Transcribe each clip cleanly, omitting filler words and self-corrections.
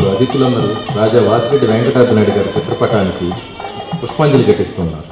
కార్యక్రమంలో అతిథులందరూ రాజా వాసిరెడ్డి వెంకటాద్రి నాయుడు గారి చిత్రపటానికి పుష్పాంజలి ఘటిస్తున్నారు.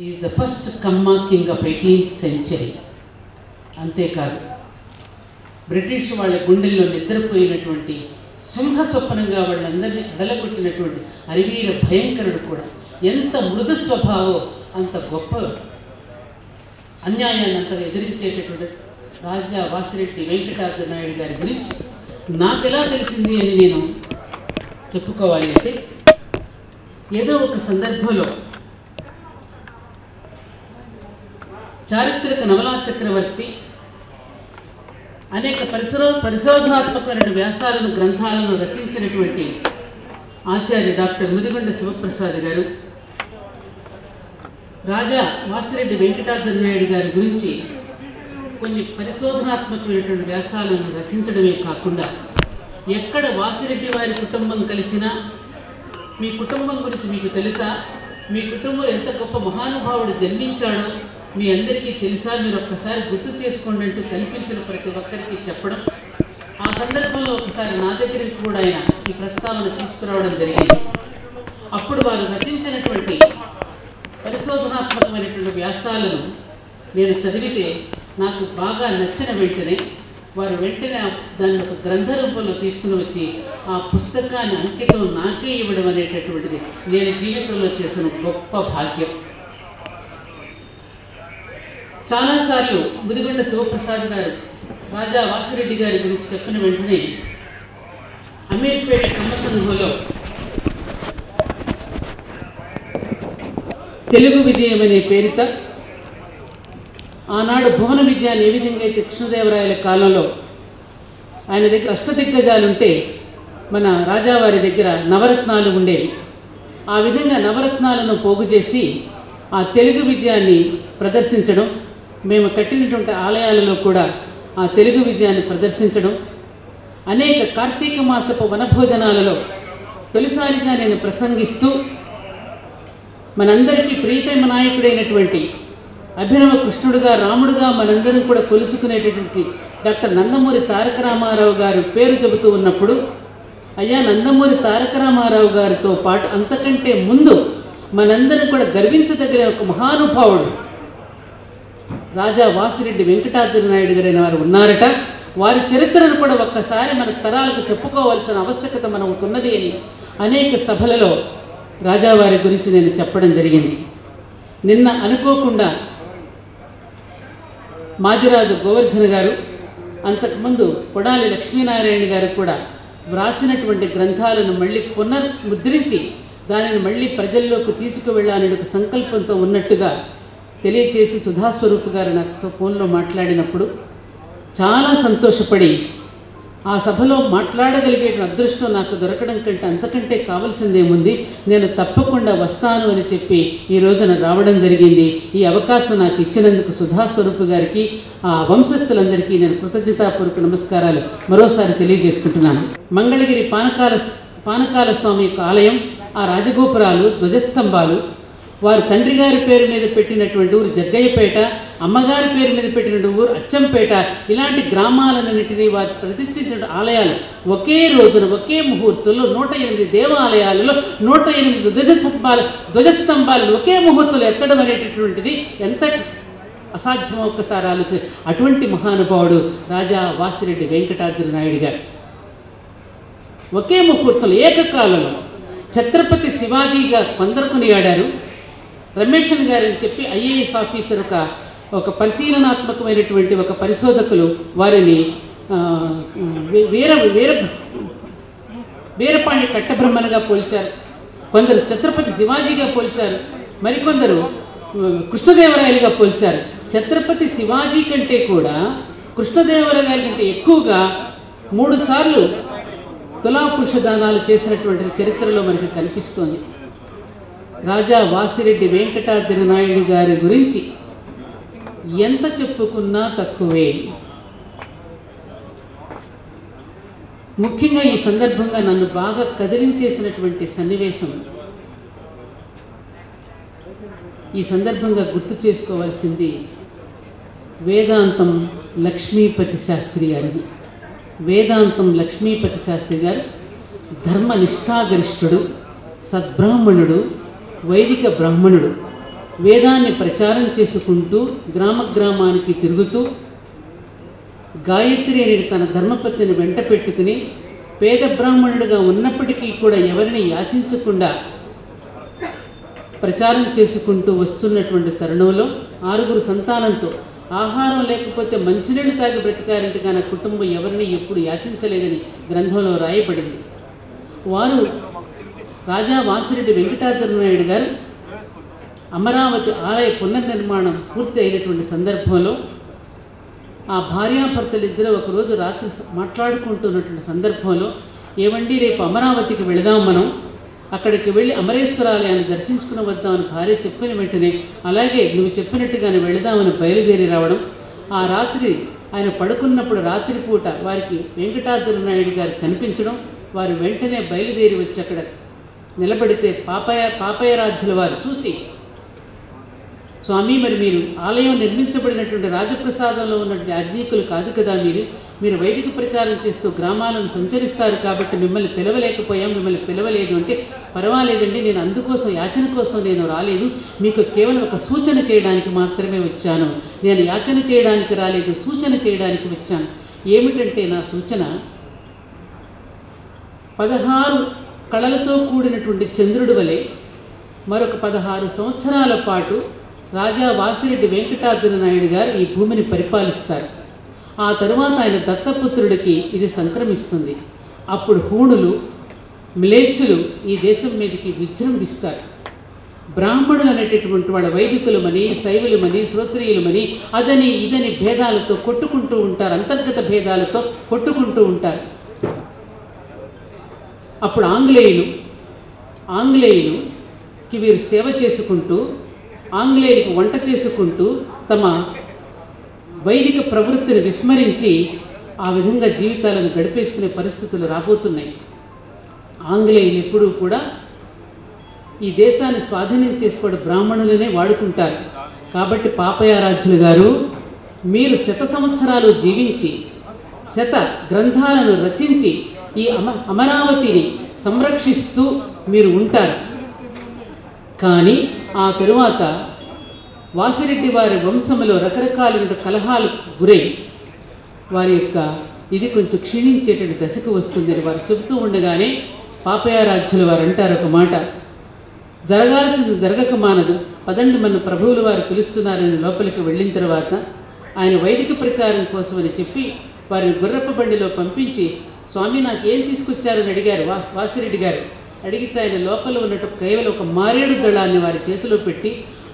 He is the first Kamma king of 18th century. అంతేకాదు బ్రిటిష్ వాళ్ళ గుండెల్లో నిద్రపోయినటువంటి సింహ స్వప్నంగా వాళ్ళందరినీ అడలగొట్టినటువంటి అరివీర భయంకరుడు కూడా ఎంత మృదు స్వభావో అంత గొప్ప అన్యాయాన్ని అంతగా ఎదిరించేటటువంటి రాజా వాసిరెడ్డి వెంకటాద్రి నాయుడు గారి గురించి నాకెలా తెలిసింది అని నేను చెప్పుకోవాలి అంటే, ఏదో ఒక సందర్భంలో చారిత్రక నవలా చక్రవర్తి అనేక పరిశోధనాత్మకమైన వ్యాసాలను గ్రంథాలను రచించినటువంటి ఆచార్య డాక్టర్ ముదిగొండ శివప్రసాద్ గారు రాజా వాసిరెడ్డి వెంకటాద్రి నాయుడు గారి గురించి కొన్ని పరిశోధనాత్మకమైనటువంటి వ్యాసాలను రచించడమే కాకుండా, ఎక్కడ వాసిరెడ్డి వారి కుటుంబం కలిసినా మీ కుటుంబం గురించి మీకు తెలుసా, మీ కుటుంబం ఎంత గొప్ప మహానుభావుడు జన్మించాడో మీ అందరికీ తెలుసా, మీరు ఒక్కసారి గుర్తు చేసుకోండి అంటూ కనిపించిన ప్రతి ఒక్కరికి చెప్పడం. ఆ సందర్భంలో ఒకసారి నా దగ్గరికి కూడా ఆయన ఈ ప్రస్తావన తీసుకురావడం జరిగింది. అప్పుడు వారు రచించినటువంటి పరిశోధనాత్మకమైనటువంటి వ్యాసాలను నేను చదివితే నాకు బాగా నచ్చిన వెంటనే వారు వెంటనే దాన్ని ఒక గ్రంథ రూపంలో తీసుకుని వచ్చి ఆ పుస్తకాన్ని అంకితం నాకే ఇవ్వడం అనేటటువంటిది నేను జీవితంలో చేసిన గొప్ప భాగ్యం. చాలాసార్లు ముదిగొండ శివప్రసాద్ గారు రాజా వాసిరెడ్డి గారి గురించి చెప్పిన వెంటనే అమీర్పేట కమ్మ సంఘంలో తెలుగు విజయం అనే పేరిట ఆనాడు భువన విజయాన్ని ఏ విధంగా అయితే కృష్ణదేవరాయల కాలంలో ఆయన దగ్గర అష్టదిగ్గజాలుంటే మన రాజావారి దగ్గర నవరత్నాలు ఉండేవి. ఆ విధంగా నవరత్నాలను పోగు చేసి ఆ తెలుగు విజయాన్ని ప్రదర్శించడం, మేము కట్టినటువంటి ఆలయాలలో కూడా ఆ తెలుగు విజయాన్ని ప్రదర్శించడం, అనేక కార్తీక మాసపు వనభోజనాలలో తొలిసారిగా నేను ప్రసంగిస్తూ మనందరికీ ప్రీతమ నాయకుడైనటువంటి అభినవ కృష్ణుడుగా రాముడుగా మనందరం కూడా కొలుచుకునేటటువంటి డాక్టర్ నందమూరి తారక రామారావు గారు పేరు చెబుతూ ఉన్నప్పుడు, అయ్యా నందమూరి తారక రామారావు గారితో పాటు అంతకంటే ముందు మనందరం కూడా గర్వించదగిన ఒక మహానుభావుడు రాజా వాసిరెడ్డి వెంకటాద్రి నాయుడు గారైన వారు ఉన్నారట. వారి చరిత్రను కూడా ఒక్కసారి మన తరాలకు చెప్పుకోవాల్సిన ఆవశ్యకత మనకు ఉన్నది అని అనేక సభలలో రాజావారి గురించి నేను చెప్పడం జరిగింది. నిన్న అనుకోకుండా మాదిరాజు గోవర్ధన్ గారు, అంతకుముందు కొడాలి లక్ష్మీనారాయణ గారు కూడా వ్రాసినటువంటి గ్రంథాలను మళ్ళీ పునర్ముద్రించి దానిని మళ్ళీ ప్రజల్లోకి తీసుకువెళ్ళాలని ఒక సంకల్పంతో ఉన్నట్టుగా తెలియచేసి సుధాస్వరూప్ గారు నాతో ఫోన్లో మాట్లాడినప్పుడు చాలా సంతోషపడి, ఆ సభలో మాట్లాడగలిగే అదృష్టం నాకు దొరకడం కంటే అంతకంటే కావాల్సిందేముంది, నేను తప్పకుండా వస్తాను అని చెప్పి ఈ రోజున రావడం జరిగింది. ఈ అవకాశం నాకు ఇచ్చినందుకు సుధాస్వరూప్ గారికి, ఆ వంశస్థులందరికీ నేను కృతజ్ఞతాపూర్వక నమస్కారాలు మరోసారి తెలియజేసుకుంటున్నాను. మంగళగిరి పానకాల స్వామి యొక్క ఆలయం, ఆ రాజగోపురాలు, ధ్వజస్తంభాలు, వారు తండ్రి గారి పేరు మీద పెట్టినటువంటి ఊరు జగ్గయ్యపేట, అమ్మగారి పేరు మీద పెట్టినటువంటి ఊరు అచ్చంపేట, ఇలాంటి గ్రామాలన్నింటినీ వారు ప్రతిష్ఠించిన ఆలయాలు ఒకే రోజున ఒకే ముహూర్తంలో 108 దేవాలయాలలో 108 ధ్వజస్తంభాలను ఒకే ముహూర్తంలో ఎత్తడం అనేటటువంటిది ఎంత అసాధ్యం ఒక్కసారి అటువంటి మహానుభావుడు రాజా వాసిరెడ్డి వెంకటాద్రి నాయుడు గారు. ఒకే ముహూర్తంలో ఏకకాలంలో ఛత్రపతి శివాజీగా కొందరు కొనియాడారు. రమేషన్ గారని చెప్పి ఐఏఎస్ ఆఫీసర్ ఒక పరిశీలనాత్మకమైనటువంటి ఒక పరిశోధకులు వారిని వీరపాణి కట్టబ్రహ్మణగా పోల్చారు. కొందరు ఛత్రపతి శివాజీగా పోల్చారు, మరికొందరు కృష్ణదేవరాయలుగా పోల్చారు. ఛత్రపతి శివాజీ కంటే కూడా కృష్ణదేవరాయల కంటే ఎక్కువగా 3 సార్లు తులాపురుష దానాలు చేసినటువంటి చరిత్రలో మనకి కనిపిస్తోంది. రాజా వాసిరెడ్డి వెంకటాద్రి నాయుడు గారి గురించి ఎంత చెప్పుకున్నా తక్కువే. ముఖ్యంగా ఈ సందర్భంగా నన్ను బాగా కదిలించేసినటువంటి సన్నివేశం, ఈ సందర్భంగా గుర్తు చేసుకోవాల్సింది వేదాంతం లక్ష్మీపతి శాస్త్రి గారిది. వేదాంతం లక్ష్మీపతి శాస్త్రి గారు ధర్మనిష్టాగరిష్ఠుడు, సద్బ్రాహ్మణుడు, వైదిక బ్రాహ్మణుడు. వేదాన్ని ప్రచారం చేసుకుంటూ గ్రామానికి తిరుగుతూ గాయత్రి అనే తన ధర్మపత్నిని వెంట పెట్టుకుని పేద బ్రాహ్మణుడిగా ఉన్నప్పటికీ కూడా ఎవరిని యాచించకుండా ప్రచారం చేసుకుంటూ వస్తున్నటువంటి తరుణంలో 6 సంతానంతో ఆహారం లేకపోతే మంచినీళ్ళు తాగి బ్రతికారంటే కానీ కుటుంబం ఎవరిని ఎప్పుడు యాచించలేదని గ్రంథంలో రాయబడింది. వారు రాజా వాసిరెడ్డి వెంకటాద్రి నాయుడు గారు అమరావతి ఆలయ పునర్నిర్మాణం పూర్తి అయినటువంటి సందర్భంలో ఆ భార్యాభర్తలిద్దరూ ఒకరోజు రాత్రి మాట్లాడుకుంటున్నటువంటి సందర్భంలో, ఏమండి రేపు అమరావతికి వెళదాం, మనం అక్కడికి వెళ్ళి అమరేశ్వరాలయాన్ని దర్శించుకుని వద్దామని భార్య చెప్పిన వెంటనే అలాగే నువ్వు చెప్పినట్టుగానే వెళదామని బయలుదేరి రావడం. ఆ రాత్రి ఆయన పడుకున్నప్పుడు రాత్రిపూట వారికి వెంకటాద్రి నాయుడు గారు కనిపించడం, వారు వెంటనే బయలుదేరి వచ్చి అక్కడ నిలబడితే పాపయ్యరాజుల వారు చూసి, స్వామి మరి మీరు ఆలయం నిర్మించబడినటువంటి రాజప్రసాదంలో ఉన్నటువంటి అజ్ఞీకులు కాదు కదా, మీరు వైదిక ప్రచారం చేస్తూ గ్రామాలను సంచరిస్తారు కాబట్టి మిమ్మల్ని పిలవలేకపోయాం, మిమ్మల్ని పిలవలేదు అంటే, పర్వాలేదండి, నేను అందుకోసం యాచన కోసం నేను రాలేదు, మీకు కేవలం ఒక సూచన చేయడానికి మాత్రమే వచ్చాను, నేను యాచన చేయడానికి రాలేదు, సూచన చేయడానికి వచ్చాను. ఏమిటంటే నా సూచన 16 కళలతో కూడినటువంటి చంద్రుడి వలె మరొక 16 సంవత్సరాల పాటు రాజా వాసిరెడ్డి వెంకటాద్రి నాయుడు గారు ఈ భూమిని పరిపాలిస్తారు. ఆ తరువాత ఆయన దత్తపుత్రుడికి ఇది సంక్రమిస్తుంది. అప్పుడు హూణులు, మ్లేచ్చులు ఈ దేశం మీదకి విజృంభిస్తారు. బ్రాహ్మణులు అనేటటువంటి వాళ్ళ వైదికులమని, శైవులమని, శ్రోత్రియులమని అదని ఇదని భేదాలతో కొట్టుకుంటూ ఉంటారు, అంతర్గత భేదాలతో కొట్టుకుంటూ ఉంటారు. అప్పుడు ఆంగ్లేయులకి వీరు సేవ చేసుకుంటూ, ఆంగ్లేయులకు వంట చేసుకుంటూ తమ వైదిక ప్రవృత్తిని విస్మరించి ఆ విధంగా జీవితాలను గడిపేసుకునే పరిస్థితులు రాబోతున్నాయి. ఆంగ్లేయులు ఎప్పుడూ కూడా ఈ దేశాన్ని స్వాధీనం చేసుకోవడం బ్రాహ్మణులనే వాడుకుంటారు. కాబట్టి పాపయ్యరాజులు గారు, మీరు 100 సంవత్సరాలు జీవించి గ్రంథాలను రచించి ఈ అమరావతిని సంరక్షిస్తూ మీరు ఉంటారు. కానీ ఆ తరువాత వాసిరెడ్డి వారి వంశంలో రకరకాల కలహాలకు గురై వారి యొక్క ఇది కొంచెం క్షీణించేటువంటి దశకు వస్తుందని వారు చెబుతూ ఉండగానే పాపయ్యరాజుల వారు అంటారు ఒక మాట, జరగాల్సింది జరగక మానదు, పదండి మన ప్రభువులు వారు పిలుస్తున్నారని లోపలికి వెళ్ళిన తర్వాత ఆయన వైదిక ప్రచారం కోసమని చెప్పి వారిని గుర్రపు బండిలో పంపించి, స్వామి నాకేం తీసుకొచ్చారని అడిగారు వాసిరెడ్డి గారు. అడిగితే ఆయన లోపల ఉన్నట్టు కేవలం ఒక మారేడు దళాన్ని వారి చేతిలో పెట్టి,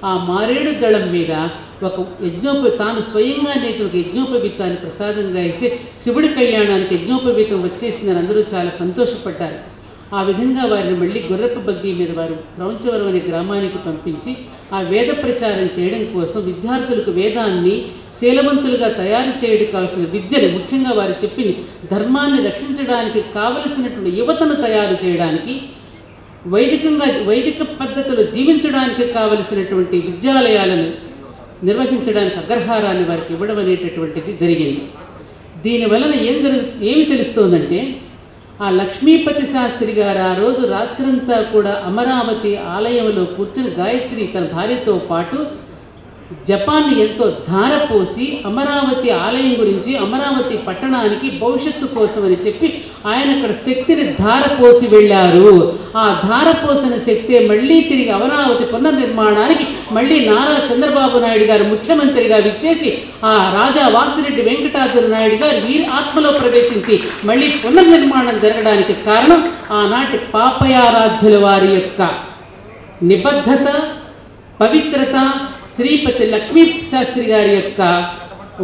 ఆ మారేడు దళం మీద ఒక తాను స్వయంగా నేతి ఒక యజ్ఞోపవీతాన్ని ప్రసాదంగా ఇస్తే శివుడి కళ్యాణానికి యజ్ఞోపవీతం వచ్చేసిందని అందరూ చాలా సంతోషపడ్డారు. ఆ విధంగా వారిని మళ్ళీ గుర్రపు బగ్గీ మీద వారు క్రౌంచవరం అనే గ్రామానికి పంపించి ఆ వేద ప్రచారం చేయడం కోసం విద్యార్థులకు వేదాన్ని శీలవంతులుగా తయారు చేయడం కావాల్సిన విద్యను, ముఖ్యంగా వారు చెప్పిన ధర్మాన్ని రక్షించడానికి కావలసినటువంటి యువతను తయారు చేయడానికి, వైదిక పద్ధతులు జీవించడానికి కావలసినటువంటి విద్యాలయాలను నిర్వహించడానికి అగ్రహారాన్ని వారికి ఇవ్వడం అనేటటువంటిది జరిగింది. దీనివలన ఏమి తెలుస్తోందంటే, ఆ లక్ష్మీపతి శాస్త్రి గారు ఆ రోజు రాత్రంతా కూడా అమరావతి ఆలయంలో కూర్చుని గాయత్రి తన భార్యతో పాటు జపాన్ని ఎంతో ధారపోసి అమరావతి ఆలయం గురించి, అమరావతి పట్టణానికి భవిష్యత్తు కోసమని చెప్పి ఆయన అక్కడ శక్తిని ధారపోసి వెళ్ళారు. ఆ ధారపోసిన శక్తే మళ్ళీ తిరిగి అమరావతి పునర్నిర్మాణానికి మళ్ళీ నారా చంద్రబాబు నాయుడు గారు ముఖ్యమంత్రిగా విచ్చేసి ఆ రాజా వాసిరెడ్డి వెంకటాద్రి నాయుడు గారు వీరి ఆత్మలో ప్రవేశించి మళ్ళీ పునర్నిర్మాణం జరగడానికి కారణం ఆనాటి పాపయారాధ్యుల వారి యొక్క నిబద్ధత, పవిత్రత, శ్రీపతి లక్ష్మీ శాస్త్రి గారి యొక్క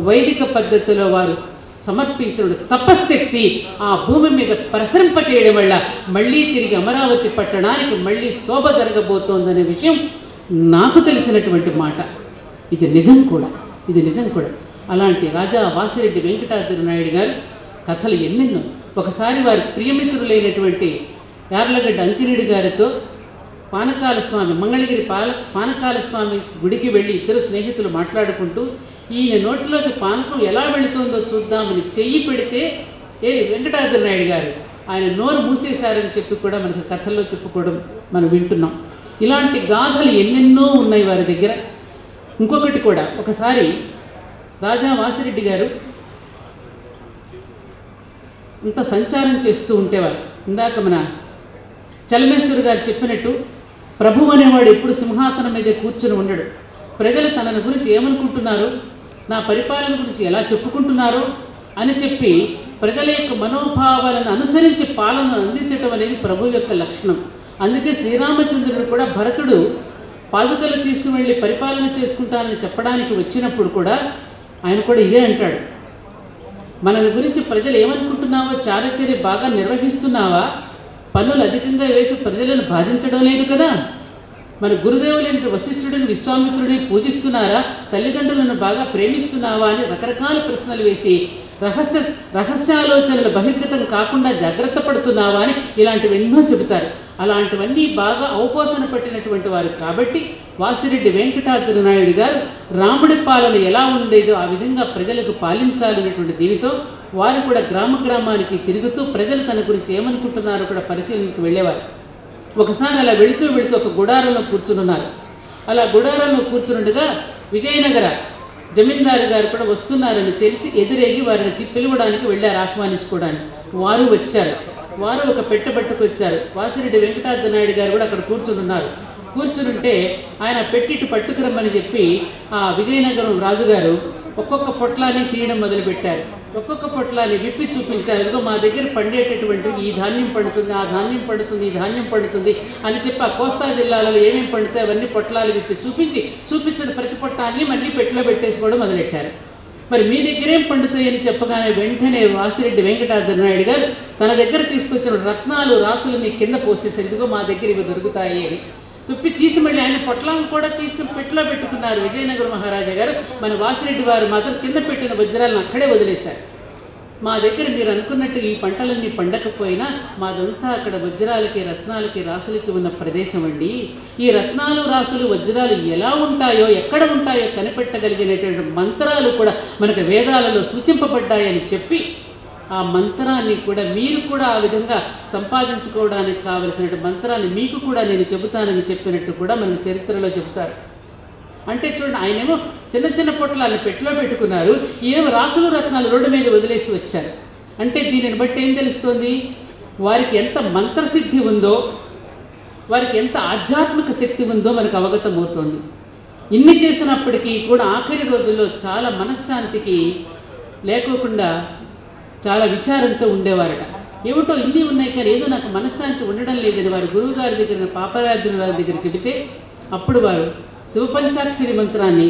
వైదిక పద్ధతిలో వారు సమర్పించిన తపశ్శక్తి ఆ భూమి మీద ప్రసరింపచేయడం వల్ల మళ్ళీ తిరిగి అమరావతి పట్టణానికి మళ్ళీ శోభ జరగబోతోందనే విషయం నాకు తెలిసినటువంటి మాట. ఇది నిజం కూడా. అలాంటి రాజా వాసిరెడ్డి వెంకటాద్రి నాయుడు గారు కథలు ఎన్నెన్నో. ఒకసారి వారి ప్రియమిత్రులైనటువంటి యార్లగడ్డ అంకిరెడ్డి గారితో పానకాల స్వామి, మంగళగిరి పానకాల స్వామి గుడికి వెళ్ళి ఇద్దరు స్నేహితులు మాట్లాడుకుంటూ ఈయన నోటిలోకి పానకం ఎలా వెళుతుందో చూద్దామని చెయ్యి పెడితే వెంకటాద్రి నాయుడు గారు ఆయన నోరు మూసేశారని చెప్పి కూడా మనకు కథల్లో చెప్పుకోవడం మనం వింటున్నాం. ఇలాంటి గాథలు ఎన్నెన్నో ఉన్నాయి వారి దగ్గర. ఇంకొకటి కూడా, ఒకసారి రాజా వాసిరెడ్డి గారు అంత సంచారం చేస్తూ ఉండేవారు. ఇందాక మన చలమేశ్వరి గారు చెప్పినట్టు ప్రభువు అనేవాడు ఎప్పుడు సింహాసనం మీద కూర్చుని ఉండడు. ప్రజలు తనను గురించి ఏమనుకుంటున్నారు, నా పరిపాలన గురించి ఎలా చెప్పుకుంటున్నారో అని చెప్పి ప్రజల యొక్క మనోభావాలను అనుసరించి పాలనను అందించడం అనేది ప్రభు యొక్క లక్షణం. అందుకే శ్రీరామచంద్రుడు కూడా భరతుడు పాదుకలు తీసుకువెళ్ళి పరిపాలన చేసుకుంటానని చెప్పడానికి వచ్చినప్పుడు కూడా ఆయన కూడా ఇదే అంటాడు, మన గురించి ప్రజలు ఏమనుకుంటున్నావో చారచర్య బాగా నిర్వహిస్తున్నావా, పన్నులు అధికంగా వేసి ప్రజలను బాధించడం లేదు కదా, మన గురుదేవులైన వశిష్ఠుడిని విశ్వామిత్రుడిని పూజిస్తున్నారా, తల్లిదండ్రులను బాగా ప్రేమిస్తున్నావా అని రకరకాల ప్రశ్నలు వేసి రహస్యాలోచనలు బహిర్గతం కాకుండా జాగ్రత్త పడుతున్నావా అని ఇలాంటివి ఎన్నో చెబుతారు. అలాంటివన్నీ బాగా అవపోసన పట్టినటువంటి వారు కాబట్టి వాసిరెడ్డి వెంకటాద్రి నాయుడు గారు రాముడి పాలన ఎలా ఉండేదో ఆ విధంగా ప్రజలకు పాలించాలనేటువంటి దీనితో వారు కూడా గ్రామానికి తిరుగుతూ ప్రజలు తన గురించి ఏమనుకుంటున్నారో కూడా పరిశీలనకు వెళ్ళేవారు. ఒకసారి అలా వెళుతూ ఒక గుడారంలో కూర్చునున్నారు. అలా గుడారంలో కూర్చునుండగా విజయనగర జమీందారు గారు కూడా వస్తున్నారని తెలిసి ఎదురేగి వారిని పిలవడానికి వెళ్ళారు, ఆహ్వానించుకోవడానికి. వారు వచ్చారు. వారు ఒక పెట్టబట్టుకొచ్చారు. వాసిరెడ్డి వెంకటాద్రి నాయుడు గారు కూడా అక్కడ కూర్చునున్నారు. కూర్చునుంటే ఆయన పెట్టిట్టు పట్టుకురమ్మని చెప్పి ఆ విజయనగరం రాజుగారు ఒక్కొక్క పొట్లాన్ని తీయడం మొదలుపెట్టారు. ఒక్కొక్క పొట్లాన్ని విప్పి చూపించారు. ఇదిగో మా దగ్గర పండేటటువంటి ఈ ధాన్యం పండుతుంది, ఆ ధాన్యం పండుతుంది, ఈ ధాన్యం పండుతుంది అని చెప్పి ఆ కోస్తా జిల్లాలలో ఏమేమి పండుతాయి అవన్నీ పొట్లాలు విప్పి చూపించిన ప్రతి పొట్టాన్ని మళ్ళీ పెట్టిలో పెట్టేసుకోవడం మొదలెట్టారు. మరి మీ దగ్గరేం పండుతాయని చెప్పగానే వెంటనే వాసిరెడ్డి వెంకటాద్రి నాయుడు గారు తన దగ్గర తీసుకొచ్చిన రత్నాలు రాసులని కింద పోసేసారు. ఇదిగో మా దగ్గర ఇవి దొరుకుతాయి అని తుప్పి తీసి మళ్ళీ ఆయన పొట్లాలను కూడా తీసుకుని పెట్టిలో పెట్టుకున్నారు. విజయనగర మహారాజా గారు మన వాసిరెడ్డి వారు మాత్రం కింద పెట్టిన వజ్రాలను అక్కడే వదిలేశారు. మా దగ్గర మీరు అనుకున్నట్టు ఈ పంటలన్నీ పండకపోయినా మాదంతా అక్కడ వజ్రాలకి రత్నాలకి రాసులకి ఉన్న ప్రదేశం అండి. ఈ రత్నాలు రాసులు వజ్రాలు ఎలా ఉంటాయో ఎక్కడ ఉంటాయో కనిపెట్టగలిగినటువంటి మంత్రాలు కూడా మనకు వేదాలలో సూచింపబడ్డాయని చెప్పి ఆ మంత్రాన్ని కూడా మీరు కూడా ఆ విధంగా సంపాదించుకోవడానికి కావలసిన మంత్రాన్ని మీకు కూడా నేను చెబుతానని చెప్పినట్టు కూడా మనకు చరిత్రలో చెబుతారు. అంటే చూడండి, ఆయనేమో చిన్న చిన్న పొట్లాలను పెట్టిలో పెట్టుకున్నారు, ఏమో రాసులు రత్నాలు రోడ్డు మీద వదిలేసి వచ్చారు. అంటే దీనిని బట్టి ఏం తెలుస్తుంది, వారికి ఎంత మంత్రసిద్ధి ఉందో, వారికి ఎంత ఆధ్యాత్మిక శక్తి ఉందో మనకు అవగతమవుతోంది. ఇన్ని చేసినప్పటికీ కూడా ఆఖరి రోజుల్లో చాలా మనశ్శాంతికి లేకోకుండా చాలా విచారంతో ఉండేవారట. ఏమిటో ఇన్ని ఉన్నాయి కానీ ఏదో నాకు మనశ్శాంతి ఉండడం లేదని వారి గురువు గారి దగ్గర పాపరాజుల గారి దగ్గర చెబితే అప్పుడు వారు శివపంచాక్షరి మంత్రాన్ని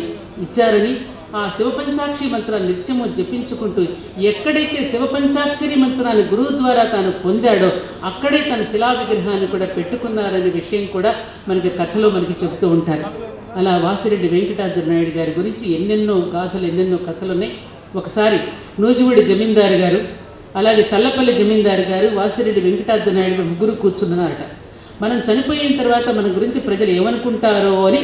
ఇచ్చారని ఆ శివపంచాక్షరి మంత్రాన్ని నిత్యము జపించుకుంటూ ఎక్కడైతే శివపంచాక్షరి మంత్రాన్ని గురువు ద్వారా తాను పొందాడో అక్కడే తన శిలా విగ్రహాన్ని కూడా పెట్టుకున్నారనే విషయం కూడా మనకి కథలో మనకి చెబుతూ ఉంటారు. అలా వాసిరెడ్డి వెంకటాద్రి నాయుడు గారి గురించి ఎన్నెన్నో గాథలు ఎన్నెన్నో కథలు ఉన్నాయి. ఒకసారి నూజివీడి జమీందారు గారు అలాగే చల్లపల్లి జమీందారు గారు వాసిరెడ్డి వెంకటాద్రి నాయుడు గారు ముగ్గురు కూర్చున్నారట. మనం చనిపోయిన తర్వాత మన గురించి ప్రజలు ఏమనుకుంటారో అని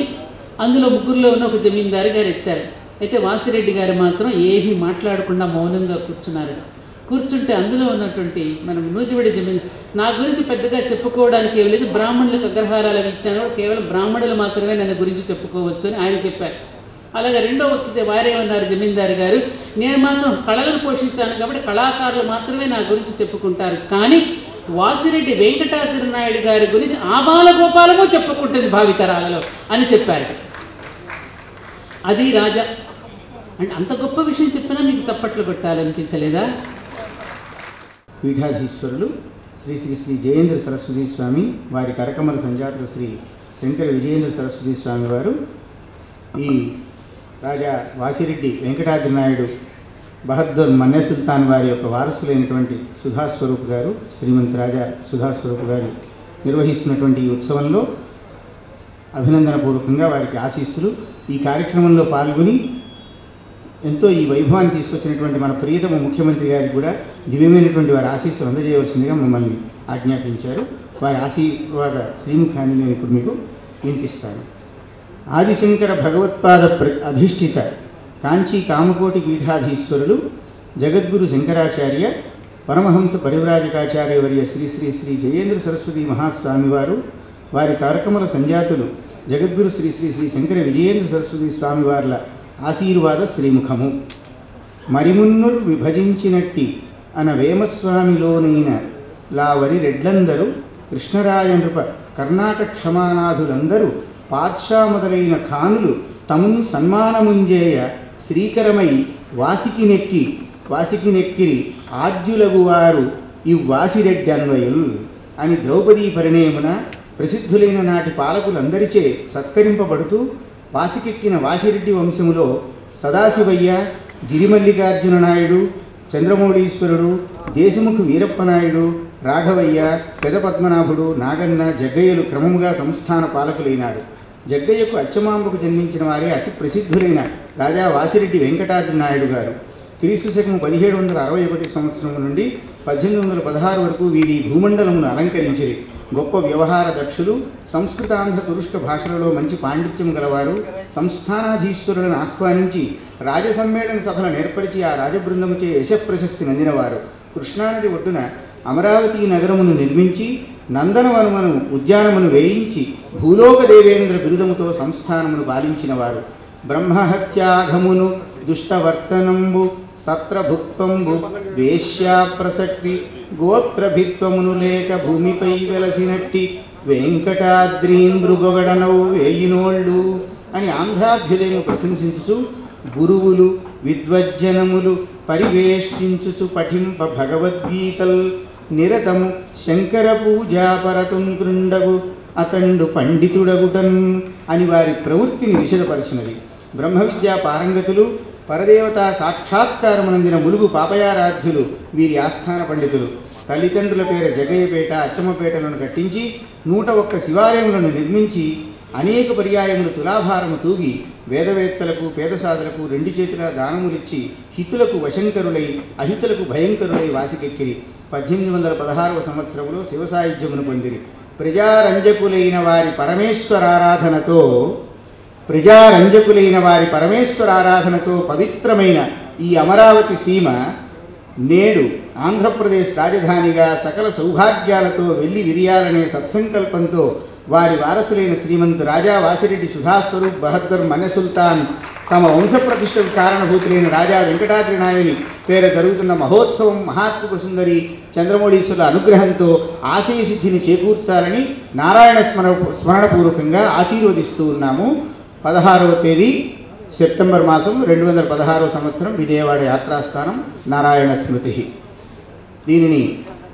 అందులో ముగ్గురులో ఉన్న ఒక జమీందారు గారు ఎత్తారు. అయితే వాసిరెడ్డి గారు మాత్రం ఏమీ మాట్లాడకుండా మౌనంగా కూర్చున్నారట. కూర్చుంటే అందులో ఉన్నటువంటి మనం నూజివీడి జమీందారు నా గురించి పెద్దగా చెప్పుకోవడానికి ఏమి లేదు, బ్రాహ్మణులకు అగ్రహారాలు ఇచ్చాను, కేవలం బ్రాహ్మణులు మాత్రమే నన్ను గురించి చెప్పుకోవచ్చు అని ఆయన చెప్పారు. అలాగే రెండో వ్యక్తి వారేమన్నారు జమీందారు గారు, నేను మాత్రం కళలను పోషించాను కాబట్టి కళాకారులు మాత్రమే నా గురించి చెప్పుకుంటారు, కానీ వాసిరెడ్డి వెంకటాద్రి నాయుడు గారి గురించి ఆబాలగోపాలము చెప్పుకుంటుంది భావితరాలలో అని చెప్పారు. అది రాజా అంటే అంత గొప్ప విషయం చెప్పినా మీకు చప్పట్లు కొట్టాలనిపించలేదా? పీఠాధీశ్వరులు శ్రీ శ్రీ శ్రీ జయేంద్ర సరస్వతి స్వామి వారి కరకమల సంజాతులు శ్రీ శంకర విజయేంద్ర సరస్వతి స్వామి వారు ఈ రాజా వాసిరెడ్డి వెంకటాద్రి నాయుడు బహద్దూర్ మన్నే సుల్తాన్ వారి యొక్క వారసులైనటువంటి సుధాస్వరూప్ గారు, శ్రీమంత్ రాజా సుధాస్వరూప్ గారు నిర్వహిస్తున్నటువంటి ఈ ఉత్సవంలో అభినందనపూర్వకంగా వారికి ఆశీస్సులు. ఈ కార్యక్రమంలో పాల్గొని ఎంతో ఈ వైభవాన్ని తీసుకొచ్చినటువంటి మన ప్రియతమ ముఖ్యమంత్రి గారికి కూడా దివ్యమైనటువంటి వారి ఆశీస్సులు అందజేయవలసిందిగా మమ్మల్ని ఆజ్ఞాపించారు. వారి ఆశీర్వాద శ్రీముఖాన్ని నేను ఇప్పుడు మీకు వినిపిస్తాను. ఆదిశంకర భగవత్పాద అధిష్ఠిత కాంచీ కామకోటి పీఠాధీశ్వరులు జగద్గురు శంకరాచార్య పరమహంస పరివ్రాజకాచార్యవర్య శ్రీ శ్రీ శ్రీ జయేంద్ర సరస్వతి మహాస్వామి వారు వారి కార్యక్రమాల సంజాతులు జగద్గురు శ్రీ శ్రీ శ్రీ శంకర విజయేంద్ర సరస్వతి స్వామి వార్ల ఆశీర్వాద శ్రీముఖము. మరిమున్నురు విభజించినట్టి అన వేమస్వామిలోనైన లావరి రెడ్లందరూ కృష్ణరాయ నృప కర్ణాటక క్షమానాథులందరూ పాద్షా మొదలైన ఖానులు తమను సన్మానముంజేయ శ్రీకరమై వాసికి నెక్కిరి ఆద్యులగువారు ఈ వాసిరెడ్డి అన్వయుల్ అని ద్రౌపదీ పరిణయమున ప్రసిద్ధులైన నాటి పాలకులందరిచే సత్కరింపబడుతూ వాసికెక్కిన వాసిరెడ్డి వంశములో సదాశివయ్య, గిరిమల్లికార్జున నాయుడు, చంద్రమౌళీశ్వరుడు, దేశముఖు వీరప్పనాయుడు, రాఘవయ్య, పెదపద్మనాభుడు, నాగన్న, జగ్గయ్యలు క్రమముగా సంస్థాన పాలకులైనారు. జగ్గయ్యకు అచ్చమాంబకు జన్మించిన వారే అతి ప్రసిద్ధులైన రాజా వాసిరెడ్డి వెంకటాద్రి నాయుడు గారు క్రీస్తు శకము 1761 సంవత్సరం నుండి 1816 వరకు వీరి భూమండలమును అలంకరించిరి. గొప్ప వ్యవహార దక్షులు, సంస్కృతాంధ్ర తురుష్క భాషలలో మంచి పాండిత్యం గలవారు. సంస్థానాధీశ్వరులను ఆహ్వానించి రాజసమ్మేళన సభలను ఏర్పరిచి ఆ రాజబృందముచే యశప్రశస్తి నందినవారు. కృష్ణానది ఒడ్డున అమరావతి నగరమును నిర్మించి నందనవనమును ఉద్యానమును వేయించి భూలోక దేవేంద్ర బిరుదముతో సంస్థానమును పాలించినవారు. బ్రహ్మహత్యాఘమును దుష్టవర్తనంబు సత్రభుక్తంబు వేశ్యాప్రసక్తి గోత్రభిత్వమును లేక భూమిపై వెలసినట్టి వెంకటాద్రీంద్రుగొగడనౌ వేయినోళ్ళు అని ఆంధ్రాభ్యుదయము ప్రశంసించుచు గురువులు విద్వజ్జనములు పరివేష్టించుచు పఠింప భగవద్గీతల్ నిరతము శంకర పూజాపరతుంత్రుండగు అతండు పండితుడగుటన్ అని వారి ప్రవృత్తిని విశదపరిచినది. బ్రహ్మ విద్యా పారంగతులు, పరదేవతా సాక్షాత్కారమునందిన ములుగు పాపయారాధ్యులు వీరి ఆస్థాన పండితులు. తల్లిదండ్రుల పేర జగయ్యపేట, అచ్చమ్మపేటలను కట్టించి 101 శివాలయములను నిర్మించి అనేక పర్యాయములు తులాభారము తూగి వేదవేత్తలకు, పేదసాదులకు 2 చేతుల దానములిచ్చి హితులకు వశంకరులై అహితులకు భయంకరులై వాసికెక్కిరి. 1816 సంవత్సరంలో శివసాయుధ్యమును పొందిరి. ప్రజారంజకులైన వారి పరమేశ్వరారాధనతో పవిత్రమైన ఈ అమరావతి సీమ నేడు ఆంధ్రప్రదేశ్ రాజధానిగా సకల సౌభాగ్యాలతో వెళ్ళి విరియాలనే సత్సంకల్పంతో వారి వారసులైన శ్రీమంత్ రాజా వాసిరెడ్డి సుధాస్వరూప్ బహద్దూర్ మన్నే సుల్తాన్ తమ వంశప్రతిష్టకు కారణభూతులైన రాజా వెంకటాద్రి నాయుని పేర జరుగుతున్న మహోత్సవం మహాత్ముక సుందరి చంద్రమౌళీశ్వరుల అనుగ్రహంతో ఆశయ సిద్ధిని చేకూర్చాలని నారాయణ స్మరణపూర్వకంగా ఆశీర్వదిస్తూ ఉన్నాము. 16వ తేదీ సెప్టెంబర్ మాసం 2016 సంవత్సరం విజయవాడ యాత్రాస్థానం నారాయణ స్మృతి. దీనిని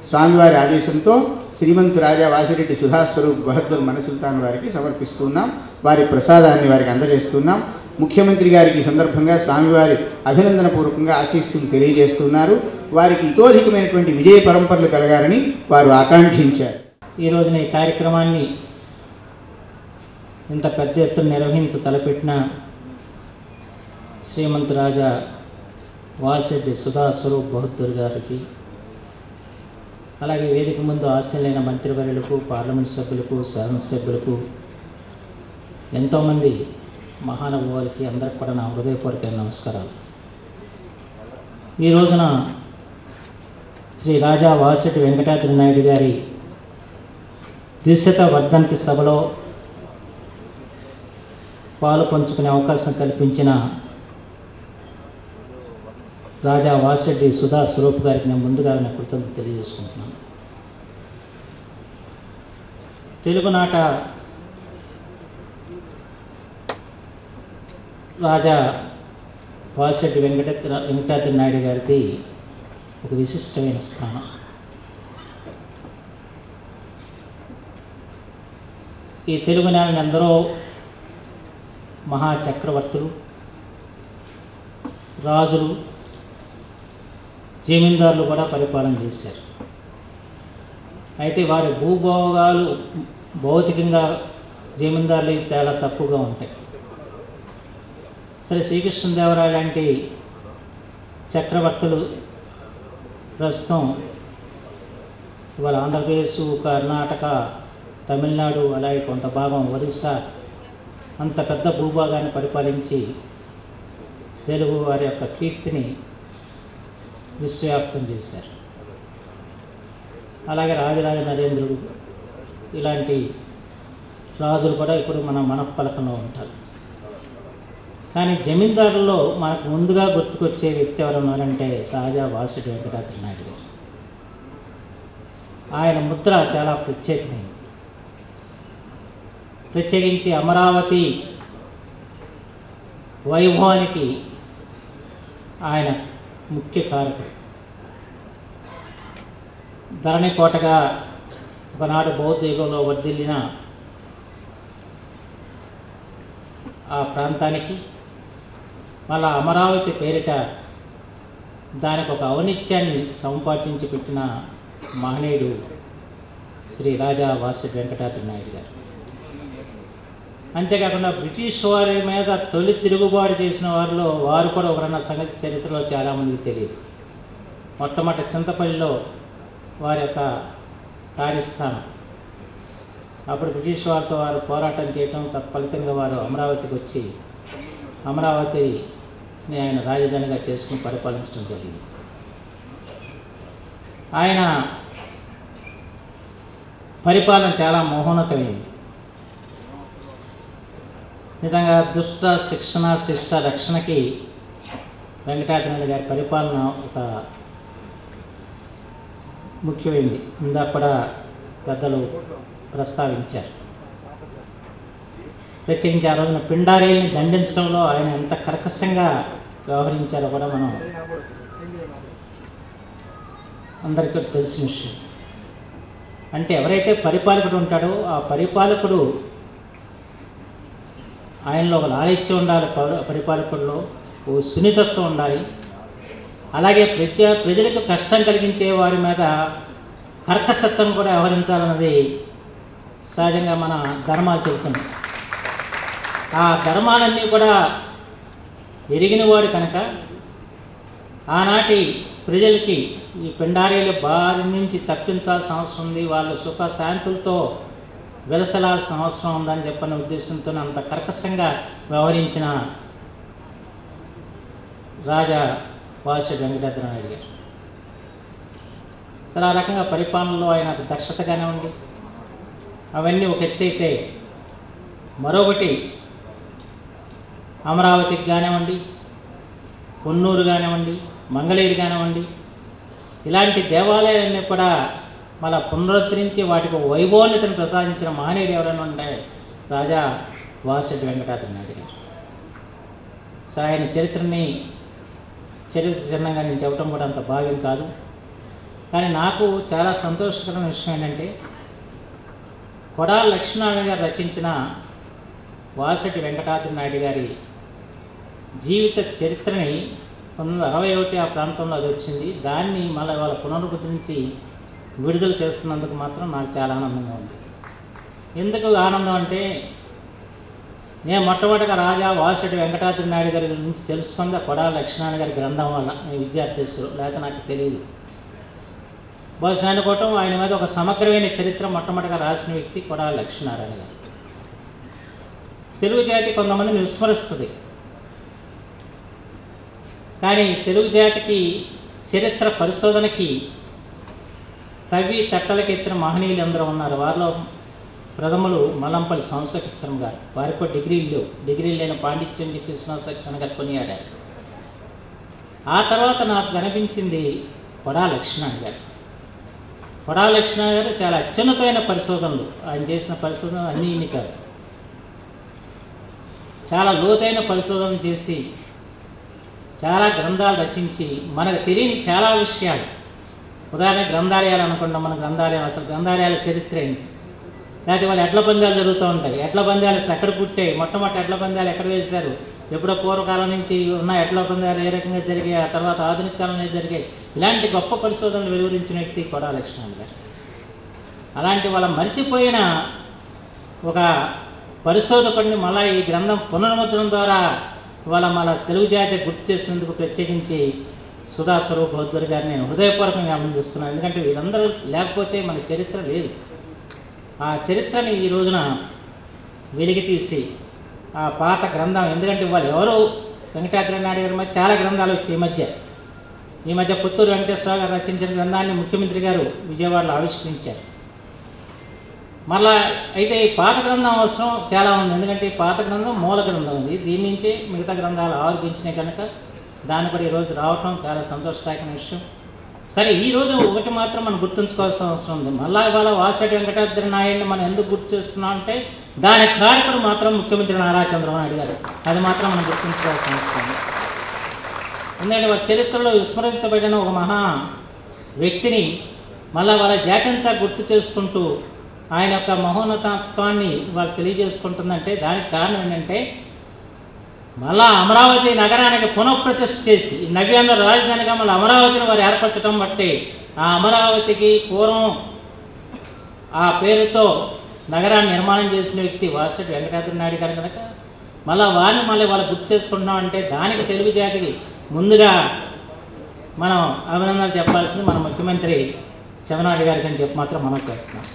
స్వామివారి ఆదేశంతో శ్రీమంత్ రాజా వాసిరెడ్డి సుధాస్వరూప్ బహద్దూర్ మన్నే సుల్తాన్ వారికి సమర్పిస్తున్నాం. వారి ప్రసాదాన్ని వారికి అందజేస్తున్నాం. ముఖ్యమంత్రి గారికి ఈ సందర్భంగా స్వామివారి అభినందనపూర్వకంగా ఆశీస్సులు తెలియజేస్తున్నారు. వారికి ఇతోధికమైనటువంటి విజయ పరంపరలు కలగాలని వారు ఆకాంక్షించారు. ఈ రోజున ఈ కార్యక్రమాన్ని ఇంత పెద్ద ఎత్తున నిర్వహించి తలపెట్టిన శ్రీమంత్ రాజా వాసిరెడ్డి సుధాస్వరూప్ బహద్దూర్ గారికి, అలాగే వేదిక ముందు ఆశీనులైన మంత్రివర్యులకు, పార్లమెంట్ సభ్యులకు, శాసనసభ్యులకు, ఎంతోమంది మహానుభావులకి అందరికి కూడా నా హృదయపూర్వకమైన నమస్కారాలు. ఈ రోజున శ్రీ రాజా వాసిరెడ్డి వెంకటాద్రి నాయుడు గారి 200వ వర్ధంతి సభలో పాలు పంచుకునే అవకాశం కల్పించిన రాజా వాసిరెడ్డి సుధా స్వరూప్ గారికి నేను ముందుగా కృతజ్ఞతలు తెలియజేసుకుంటున్నాను. తెలుగునాట రాజా వాసిరెడ్డి వెంకటాద్రి నాయుడు గారిది ఒక విశిష్టమైన స్థానం. ఈ తెలుగు నేలని ఎందరో మహాచక్రవర్తులు, రాజులు, జమీందారులు కూడా పరిపాలన చేశారు. అయితే వారి భూభోగాలు భౌతికంగా జమీందారులు చాలా తక్కువగా ఉంటాయి. సరే, శ్రీకృష్ణదేవరాయ లాంటి చక్రవర్తులు ప్రస్తుతం ఇవాళ ఆంధ్రప్రదేశ్, కర్ణాటక, తమిళనాడు, అలాగే కొంత భాగం ఒరిస్సా అంత పెద్ద భూభాగాన్ని పరిపాలించి తెలుగు వారి యొక్క కీర్తిని విశ్వవ్యాప్తం చేశారు. అలాగే రాజరాజ నరేంద్రుడు ఇలాంటి రాజులు కూడా ఇప్పుడు మన మనఃపలకంలో ఉంటారు. కానీ జమీందారుల్లో మనకు ముందుగా గుర్తుకొచ్చే వ్యక్తి ఎవరు ఉన్నారంటే రాజా వాసిరెడ్డి వెంకటాద్రి నాయుడు గారు. ఆయన ముద్ర చాలా ప్రత్యేకమైంది. ప్రత్యేకించి అమరావతి వైభవానికి ఆయన ముఖ్య కారకుడు. ధరణి కోటగా ఒకనాడు బౌద్ధ యుగంలో వర్ధిల్లిన ఆ ప్రాంతానికి మళ్ళా అమరావతి పేరిట దానికి ఒక ఔనిత్యాన్ని సంపాదించి పెట్టిన మహనీయుడు శ్రీ రాజా వాసిరెడ్డి వెంకటాద్రి నాయుడు గారు. అంతేకాకుండా బ్రిటిష్ వారి మీద తొలి తిరుగుబాటు చేసిన వారిలో వారు కూడా ఒకరన్న సంగతి చరిత్రలో చాలామందికి తెలియదు. మొట్టమొదటి చింతపల్లిలో వారి యొక్క కార్యస్థానం. అప్పుడు బ్రిటిష్ వారితో వారు పోరాటం చేయటం, తత్ఫలితంగా వారు అమరావతికి వచ్చి అమరావతిని ఆయన రాజధానిగా చేసుకుని పరిపాలించడం జరిగింది. ఆయన పరిపాలన చాలా మహోన్నతమైంది. నిజంగా దుష్ట శిక్షణ, శిష్ట రక్షణకి వెంకటాద్రి నాయుడు గారి పరిపాలన ఒక ముఖ్యమైంది. ఇందాక కూడా పెద్దలు ప్రస్తావించారు. ప్రత్యేకించి ఆ రోజున పిండారీల్ని దండించడంలో ఆయన ఎంత కర్కశంగా వ్యవహరించారో కూడా మనం అందరికీ తెలిసిన విషయం. అంటే ఎవరైతే పరిపాలకుడు ఉంటాడో ఆ పరిపాలకుడు ఆయనలో ఒక లాలిత్యం ఉండాలి, పరిపాలకుల్లో ఓ సున్నితత్వం ఉండాలి. అలాగే ప్రజలకు కష్టం కలిగించే వారి మీద కర్కశత్వం కూడా వ్యవహరించాలన్నది సహజంగా మన ధర్మాలు చెబుతున్నాయి. ఆ ధర్మాలన్నీ కూడా ఎరిగినవాడు కనుక ఆనాటి ప్రజలకి ఈ పిండారీల బారి నుంచి తప్పించాల్సిన అవసరం ఉంది, వాళ్ళ సుఖ శాంతులతో వెలసలాల్సిన అవసరం ఉందని చెప్పిన ఉద్దేశంతో అంత కర్కశంగా వ్యవహరించిన రాజా వాసిరెడ్డి వెంకటాద్రి నాయుడు గారు. సరే, ఆ రకంగా పరిపాలనలో ఆయన దక్షత కానివ్వండి, అవన్నీ ఒక ఎత్తు అయితే, మరొకటి అమరావతికి కానివ్వండి, కొన్నూరు కానివ్వండి, మంగళగిరి కానివ్వండి, ఇలాంటి దేవాలయాలన్నీ కూడా మళ్ళా పునరుద్ధరించి వాటికి వైభవోన్నతిని ప్రసాదించిన మహనీయుడు ఎవరైనా ఉంటే రాజా వాసిరెడ్డి వెంకటాద్రి నాయుడు గారు. సో ఆయన చరిత్ర చిన్నగా నేను చెప్పడం కూడా అంత భావ్యం కాదు. కానీ నాకు చాలా సంతోషకరమైన విషయం ఏంటంటే కొడాలి లక్ష్మీనారాయణ గారు రచించిన వాసిరెడ్డి వెంకటాద్రి నాయుడు గారి జీవిత చరిత్రని 1961 ఆ ప్రాంతంలో అది వచ్చింది. దాన్ని మళ్ళీ వాళ్ళ పునరుద్ధరించి విడుదల చేస్తున్నందుకు మాత్రం నాకు చాలా ఆనందంగా ఉంది. ఎందుకు ఆనందం అంటే నేను మొట్టమొదటిగా రాజా వాసిరెడ్డి వెంకటాద్రి నాయుడు గారి గురించి తెలుసుకుందా కొడాలి లక్ష్మీనారాయణ గారి గ్రంథం వల్ల. నేను విద్యార్థి లేక నాకు తెలియదు. బహుశా అనుకోవటం ఆయన మీద ఒక సమగ్రమైన చరిత్ర మొట్టమొదటిగా రాసిన వ్యక్తి కొడాలి లక్ష్మీనారాయణ గారు. తెలుగు జాతి కొంతమందిని విస్మరిస్తుంది, కానీ తెలుగు జాతికి చరిత్ర పరిశోధనకి తవ్వి తట్టలకి ఎత్తిన మహనీయులు ఎందరో ఉన్నారు. వారిలో ప్రథములు మల్లంపల్లి సంశకిశ్వరం గారు, వారికి డిగ్రీ లేని పాండిత్యం చెప్పి శ్రీనివాస గారు కొనియాడారు. ఆ తర్వాత నాకు కనిపించింది కొడా లక్ష్మణ్ గారు. కొడా లక్ష్మణ్ గారు చాలా అత్యున్నతమైన పరిశోధనలు, ఆయన చేసిన పరిశోధనలు అన్నీ ఇన్ని కాదు, చాలా లోతైన పరిశోధన చేసి చాలా గ్రంథాలు రచించి మనకు తెలియని చాలా విషయాలు, ఉదాహరణ గ్రంథాలయాలు అనుకుంటాం, మన గ్రంథాలయం అసలు గ్రంథాలయాల చరిత్ర ఏంటి, లేకపోతే వాళ్ళు ఎడ్ల పందాలు జరుగుతూ ఉంటాయి, ఎడ్ల పందాలు అసలు ఎక్కడ పుట్టాయి, మొట్టమొదటి ఎడ్ల పందాలు ఎక్కడ వేశారు, ఎప్పుడో పూర్వకాలం నుంచి ఉన్న ఎడ్ల పందాలు ఏ రకంగా జరిగాయి, ఆ తర్వాత ఆధునిక కాలంలో జరిగాయి, ఇలాంటి గొప్ప పరిశోధనలు వెలువరించిన వ్యక్తి కొడా లక్ష్మణ్ గారు. అలాంటి వాళ్ళ మర్చిపోయిన ఒక పరిశోధకుడిని మళ్ళీ ఈ గ్రంథం పునర్ముద్రణ ద్వారా మన తెలుగు జాతి గుర్తు చేసినందుకు ప్రత్యేకించి సుధా స్వరూప్ బౌద్ధుడు గారిని నేను హృదయపూర్వకంగా అభినందిస్తున్నాను. ఎందుకంటే వీరందరూ లేకపోతే మన చరిత్ర లేదు. ఆ చరిత్రని ఈ రోజున వెలికి తీసి ఆ పాత గ్రంథం, ఎందుకంటే వాళ్ళు ఎవరు వెంకటాద్రి నాయుడు గారి మధ్య చాలా గ్రంథాలు వచ్చాయి. ఈ మధ్య పుత్తూరు వెంకటేశ్వర గారు రచించిన గ్రంథాన్ని ముఖ్యమంత్రి గారు విజయవాడలో ఆవిష్కరించారు. మళ్ళా అయితే ఈ పాత గ్రంథం అవసరం చాలా ఉంది, ఎందుకంటే ఈ పాత గ్రంథం మూల గ్రంథం ఉంది, దీని నుంచే మిగతా గ్రంథాలు ఆవిర్భించినాయి కనుక దాన్ని కూడా ఈరోజు రావటం చాలా సంతోషదాయకమైన విషయం. సరే, ఈరోజు ఒకటి మాత్రం మనం గుర్తుంచుకోవాల్సిన అవసరం ఉంది. మళ్ళా ఇవాళ వాసిరెడ్డి వెంకటాద్రి నాయుడిని మనం ఎందుకు గుర్తు చేస్తున్నాం అంటే దానికి కారకుడు మాత్రం ముఖ్యమంత్రి నారా చంద్రబాబు నాయుడు గారు. అది మాత్రం మనం గుర్తుంచుకోవాల్సిన అవసరం ఉంది. ఎందుకంటే వారి చరిత్రలో విస్మరించబడిన ఒక మహా వ్యక్తిని మళ్ళీ వాళ్ళ జాతంతా గుర్తు చేసుకుంటూ ఆయన యొక్క మహోన్నతత్వాన్ని వాళ్ళు తెలియజేసుకుంటుందంటే దానికి కారణం ఏంటంటే మళ్ళా అమరావతి నగరానికి పునఃప్రతిష్ఠ చేసి నవ్యాంధ్ర రాజధానిగా మళ్ళీ అమరావతిని వారు ఏర్పరచడం బట్టి ఆ అమరావతికి పూర్వం ఆ పేరుతో నగరాన్ని నిర్మాణం చేసిన వ్యక్తి వాసిరెడ్డి వెంకటాద్రి నాయుడు గారు కనుక వారిని వాళ్ళు గుర్తు చేసుకుంటున్నాం అంటే దానికి తెలుగు జాతికి ముందుగా మనం అభినందనలు చెప్పాల్సింది మన ముఖ్యమంత్రి చంద్రబాబు గారికి అని చెప్పి మాత్రం మనం చేస్తున్నాం.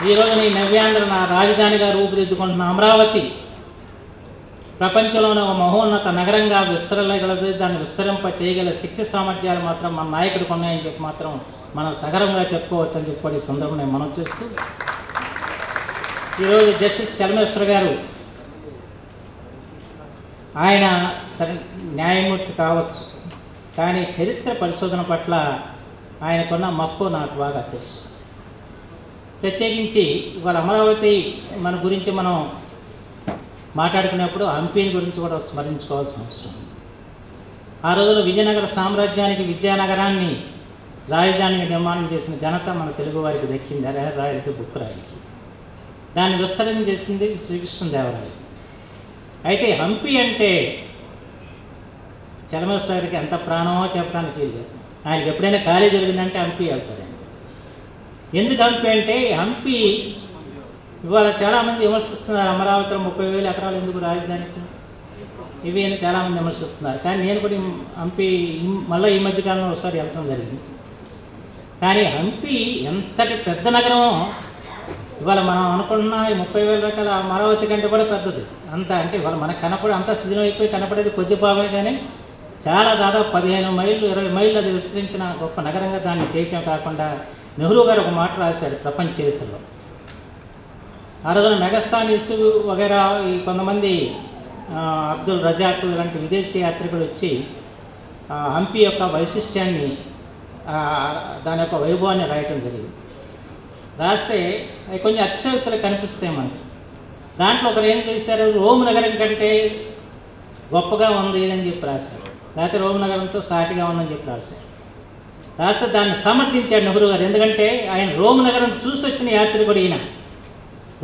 ఈరోజు ఈ నవ్యాంధ్ర రాజధానిగా రూపుదిద్దుకుంటున్న అమరావతి ప్రపంచంలోనే ఒక మహోన్నత నగరంగా విస్తరగలదు. దాన్ని విస్తరింప చేయగల శక్తి సామర్థ్యాలు మాత్రం మన నాయకుడికి ఉన్నాయని చెప్పి మాత్రం మనం సగర్వంగా చెప్పుకోవచ్చు అని చెప్పి ఈ సందర్భంగా మనం చేస్తూ ఈరోజు జస్టిస్ చలమేశ్వర్ గారు ఆయన న్యాయమూర్తి కావచ్చు, కానీ చరిత్ర పరిశోధన పట్ల ఆయనకున్న మక్కువ నాకు బాగా తెలుసు. ప్రత్యేకించి ఇవాళ అమరావతి మన గురించి మనం మాట్లాడుకునేప్పుడు హంపీని గురించి కూడా స్మరించుకోవాల్సిన అవసరం. ఆ రోజుల్లో విజయనగర సామ్రాజ్యానికి విద్యానగరాన్ని రాజధానిగా నిర్మాణం చేసిన ఘనత మన తెలుగు వారికి దక్కింది, రాయలకి బుక్కరాయలకి. దాన్ని విస్తరణ చేసింది శ్రీకృష్ణదేవరాయలు. అయితే హంపి అంటే చలమేశ్వర గారికి ఎంత ప్రాణమో చెప్పడానికి లేదు. ఆయనకి ఎప్పుడైనా ఖాళీ జరిగిందంటే హంపి వెళ్తారు. ఎందుకు హంపి అంటే హంపి ఇవాళ చాలామంది విమర్శిస్తున్నారు, అమరావతిలో 30,000 ఎకరాలు ఎందుకు రాజధానికి, ఇవి అని చాలామంది విమర్శిస్తున్నారు. కానీ నేను కూడా హంపి మళ్ళీ ఈ మధ్యకాలంలో ఒకసారి వెళ్ళటం జరిగింది. కానీ హంపి ఎంతటి పెద్ద నగరం, ఇవాళ మనం అనుకున్న 30,000 ఎకరాల అమరావతి కంటే కూడా పెద్దది. అంత అంటే ఇవాళ మనకు కనపడే అంతా శిథిలం అయిపోయి కనపడేది కొద్ది భాగమే, కానీ చాలా దాదాపు 15 మైళ్ళు 20 మైళ్ళు అది విస్తరించిన గొప్ప నగరంగా దాన్ని చేయటం కాకుండా నెహ్రూ గారు ఒక మాట రాశాడు ప్రపంచ చరిత్రలో. ఆ రోజున మెగాస్తానీస్ వగైరా ఈ కొంతమంది అబ్దుల్ రజాక్ ఇలాంటి విదేశీ యాత్రికులు వచ్చి హంపి యొక్క వైశిష్ట్యాన్ని దాని యొక్క వైభవాన్ని రాయటం జరిగింది. రాస్తే కొంచెం అతిశయోక్తులు కనిపిస్తాయి మనకి. దాంట్లో ఒకరు ఏం చేశారు, రోమ్ నగరం కంటే గొప్పగా ఉంది అని చెప్పి రాశారు, లేకపోతే రోమ్ నగరంతో సాటిగా ఉందని చెప్పి రాశారు. రాస్తే దాన్ని సమర్థించాడు నెహ్రూ గారు. ఎందుకంటే ఆయన రోమ్ నగరం చూసి వచ్చిన యాత్రికుడు ఈయన.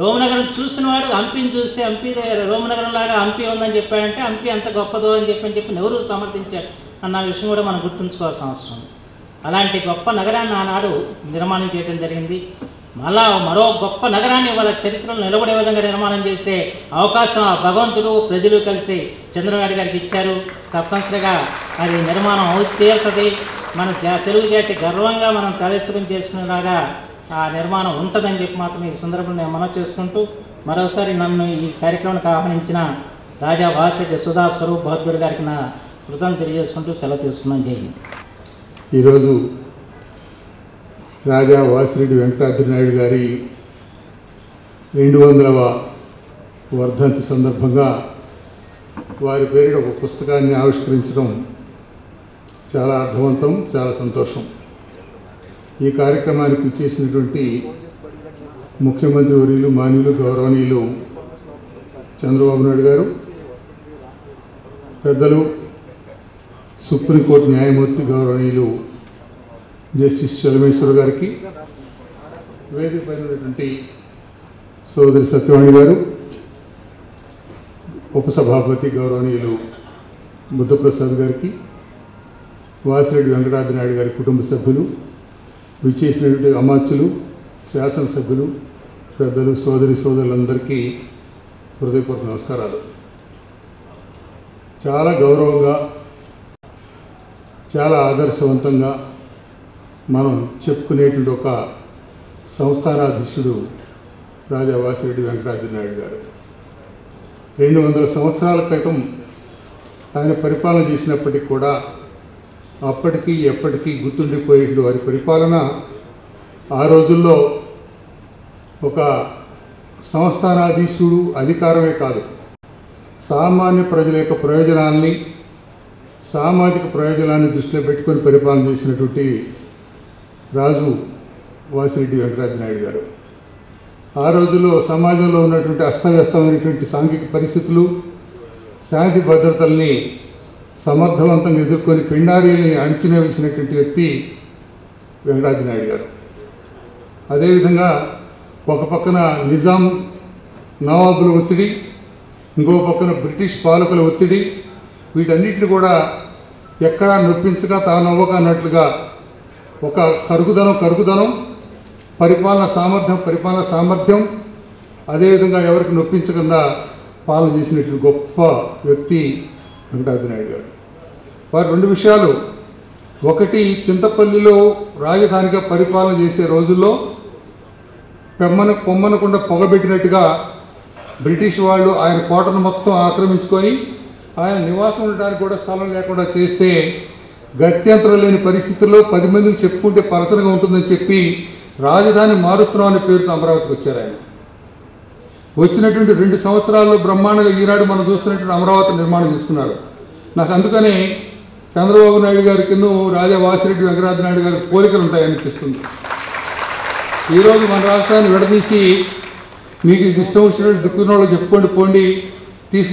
రోమ్ నగరం చూసిన వాడు హంపిని చూస్తే హంపి రోమ్ నగరం లాగా హంపి ఉందని చెప్పాడంటే హంపి అంత గొప్పదో అని చెప్పి నెహ్రూ సమర్థించాడు అన్న విషయం కూడా మనం గుర్తుంచుకోవాల్సిన అవసరం. అలాంటి గొప్ప నగరాన్ని ఆనాడు నిర్మాణం చేయడం జరిగింది. మళ్ళా మరో గొప్ప నగరాన్ని వాళ్ళ చరిత్రలో నిలబడే విధంగా నిర్మాణం చేసే అవకాశం ఆ భగవంతుడు ప్రజలు కలిసి చంద్రబాబు గారికి ఇచ్చారు. తప్పనిసరిగా అది నిర్మాణం తీరుతుంది. మన తెలుగు జాతి గర్వంగా మనం తలెత్తుకుని చేసుకునేలాగా ఆ నిర్మాణం ఉంటుందని చెప్పి మాత్రం ఈ సందర్భంలో నేను మనవి చేసుకుంటూ మరోసారి నన్ను ఈ కార్యక్రమానికి ఆహ్వానించిన రాజా వాసిరెడ్డి సుధా స్వరూప్ బౌద్ధుడు గారికి నా కృతజ్ఞతలు తెలియజేసుకుంటూ సెలవు తీసుకున్నాను. జై హింద్. ఈరోజు రాజా వాసిరెడ్డి వెంకటాద్రి నాయుడు గారి 200వ వర్ధంతి సందర్భంగా వారి పేరిట ఒక పుస్తకాన్ని ఆవిష్కరించడం చాలా అర్థవంతం, చాలా సంతోషం. ఈ కార్యక్రమానికి చేసినటువంటి ముఖ్యమంత్రి వర్యులు మాన్యులు గౌరవనీయులు చంద్రబాబు నాయుడు గారు, పెద్దలు సుప్రీంకోర్టు న్యాయమూర్తి గౌరవనీయులు జస్టిస్ చలమేశ్వర్ గారికి, వేదిక పైన ఉన్నటువంటి సోదరి సత్యవాణి గారు, ఉపసభాపతి గౌరవనీయులు బుద్ధప్రసాద్ గారికి, వాసిరెడ్డి వెంకటాద్రి నాయుడు గారి కుటుంబ సభ్యులు, విచ్చేసినటువంటి అమాత్యులు, శాసనసభ్యులు, పెద్దలు, సోదరులందరికీ హృదయపూర్వక నమస్కారాలు. చాలా గౌరవంగా, చాలా ఆదర్శవంతంగా మనం చెప్పుకునేటువంటి ఒక సంస్థానాధీశుడు రాజా వాసిరెడ్డి వెంకటాద్రి నాయుడు గారు. 200 సంవత్సరాల క్రితం ఆయన పరిపాలన చేసినప్పటికీ కూడా అప్పటికీ ఎప్పటికీ గుర్తుండిపోయేటువంటి వారి పరిపాలన ఆ రోజుల్లో ఒక సంస్థానాధీశుడు అధికారమే కాదు, సామాన్య ప్రజల యొక్క ప్రయోజనాల్ని, సామాజిక ప్రయోజనాన్ని దృష్టిలో పెట్టుకొని పరిపాలన చేసినటువంటి రాజు వాసిరెడ్డి వెంకటాద్రి నాయుడు గారు. ఆ రోజుల్లో సమాజంలో ఉన్నటువంటి అస్తవ్యస్తమైనటువంటి సాంఘిక పరిస్థితులు, శాంతి భద్రతల్ని సమర్థవంతంగా ఎదుర్కొని పిండారీని అణిచినే వేసినటువంటి వ్యక్తి వెంకటాద్రి నాయుడు గారు. అదేవిధంగా ఒక పక్కన నిజాం నవాబుల ఒత్తిడి, ఇంకో పక్కన బ్రిటిష్ పాలకుల ఒత్తిడి, వీటన్నిటిని కూడా ఎక్కడా నొప్పించక తానవ్వక అన్నట్లుగా ఒక కరుగుదనం, పరిపాలన సామర్థ్యం, అదేవిధంగా ఎవరికి నొప్పించకుండా పాలన చేసినటువంటి గొప్ప వ్యక్తి వెంకటాద్రి నాయుడు గారు. వారు 2 విషయాలు, ఒకటి చింతపల్లిలో రాజధానిగా పరిపాలన చేసే రోజుల్లో పొమ్మనకుండా పొగబెట్టినట్టుగా బ్రిటిష్ వాళ్ళు ఆయన కోటను మొత్తం ఆక్రమించుకొని ఆయన నివాసం ఉండడానికి కూడా స్థలం లేకుండా చేస్తే గత్యంతరం లేని పరిస్థితుల్లో 10 మందికి చెప్పుకుంటే పరసనగా ఉంటుందని చెప్పి రాజధాని మారుస్తున్నాం అనే పేరుతో అమరావతికి వచ్చారు. ఆయన వచ్చినటువంటి 2 సంవత్సరాల్లో బ్రహ్మాండంగా ఈనాడు మనం చూస్తున్నటువంటి అమరావతి నిర్మాణం చేస్తున్నారు. నాకు అందుకనే చంద్రబాబు నాయుడు గారికి రాజా వాసిరెడ్డి వెంకటాద్రి నాయుడు గారికి పోలికలు ఉంటాయనిపిస్తుంది. ఈరోజు మన రాష్ట్రాన్ని విడదీసి మీకు ఇష్టం వచ్చినట్టు దుక్కున్న వాళ్ళు చెప్పుకోండి పోండి,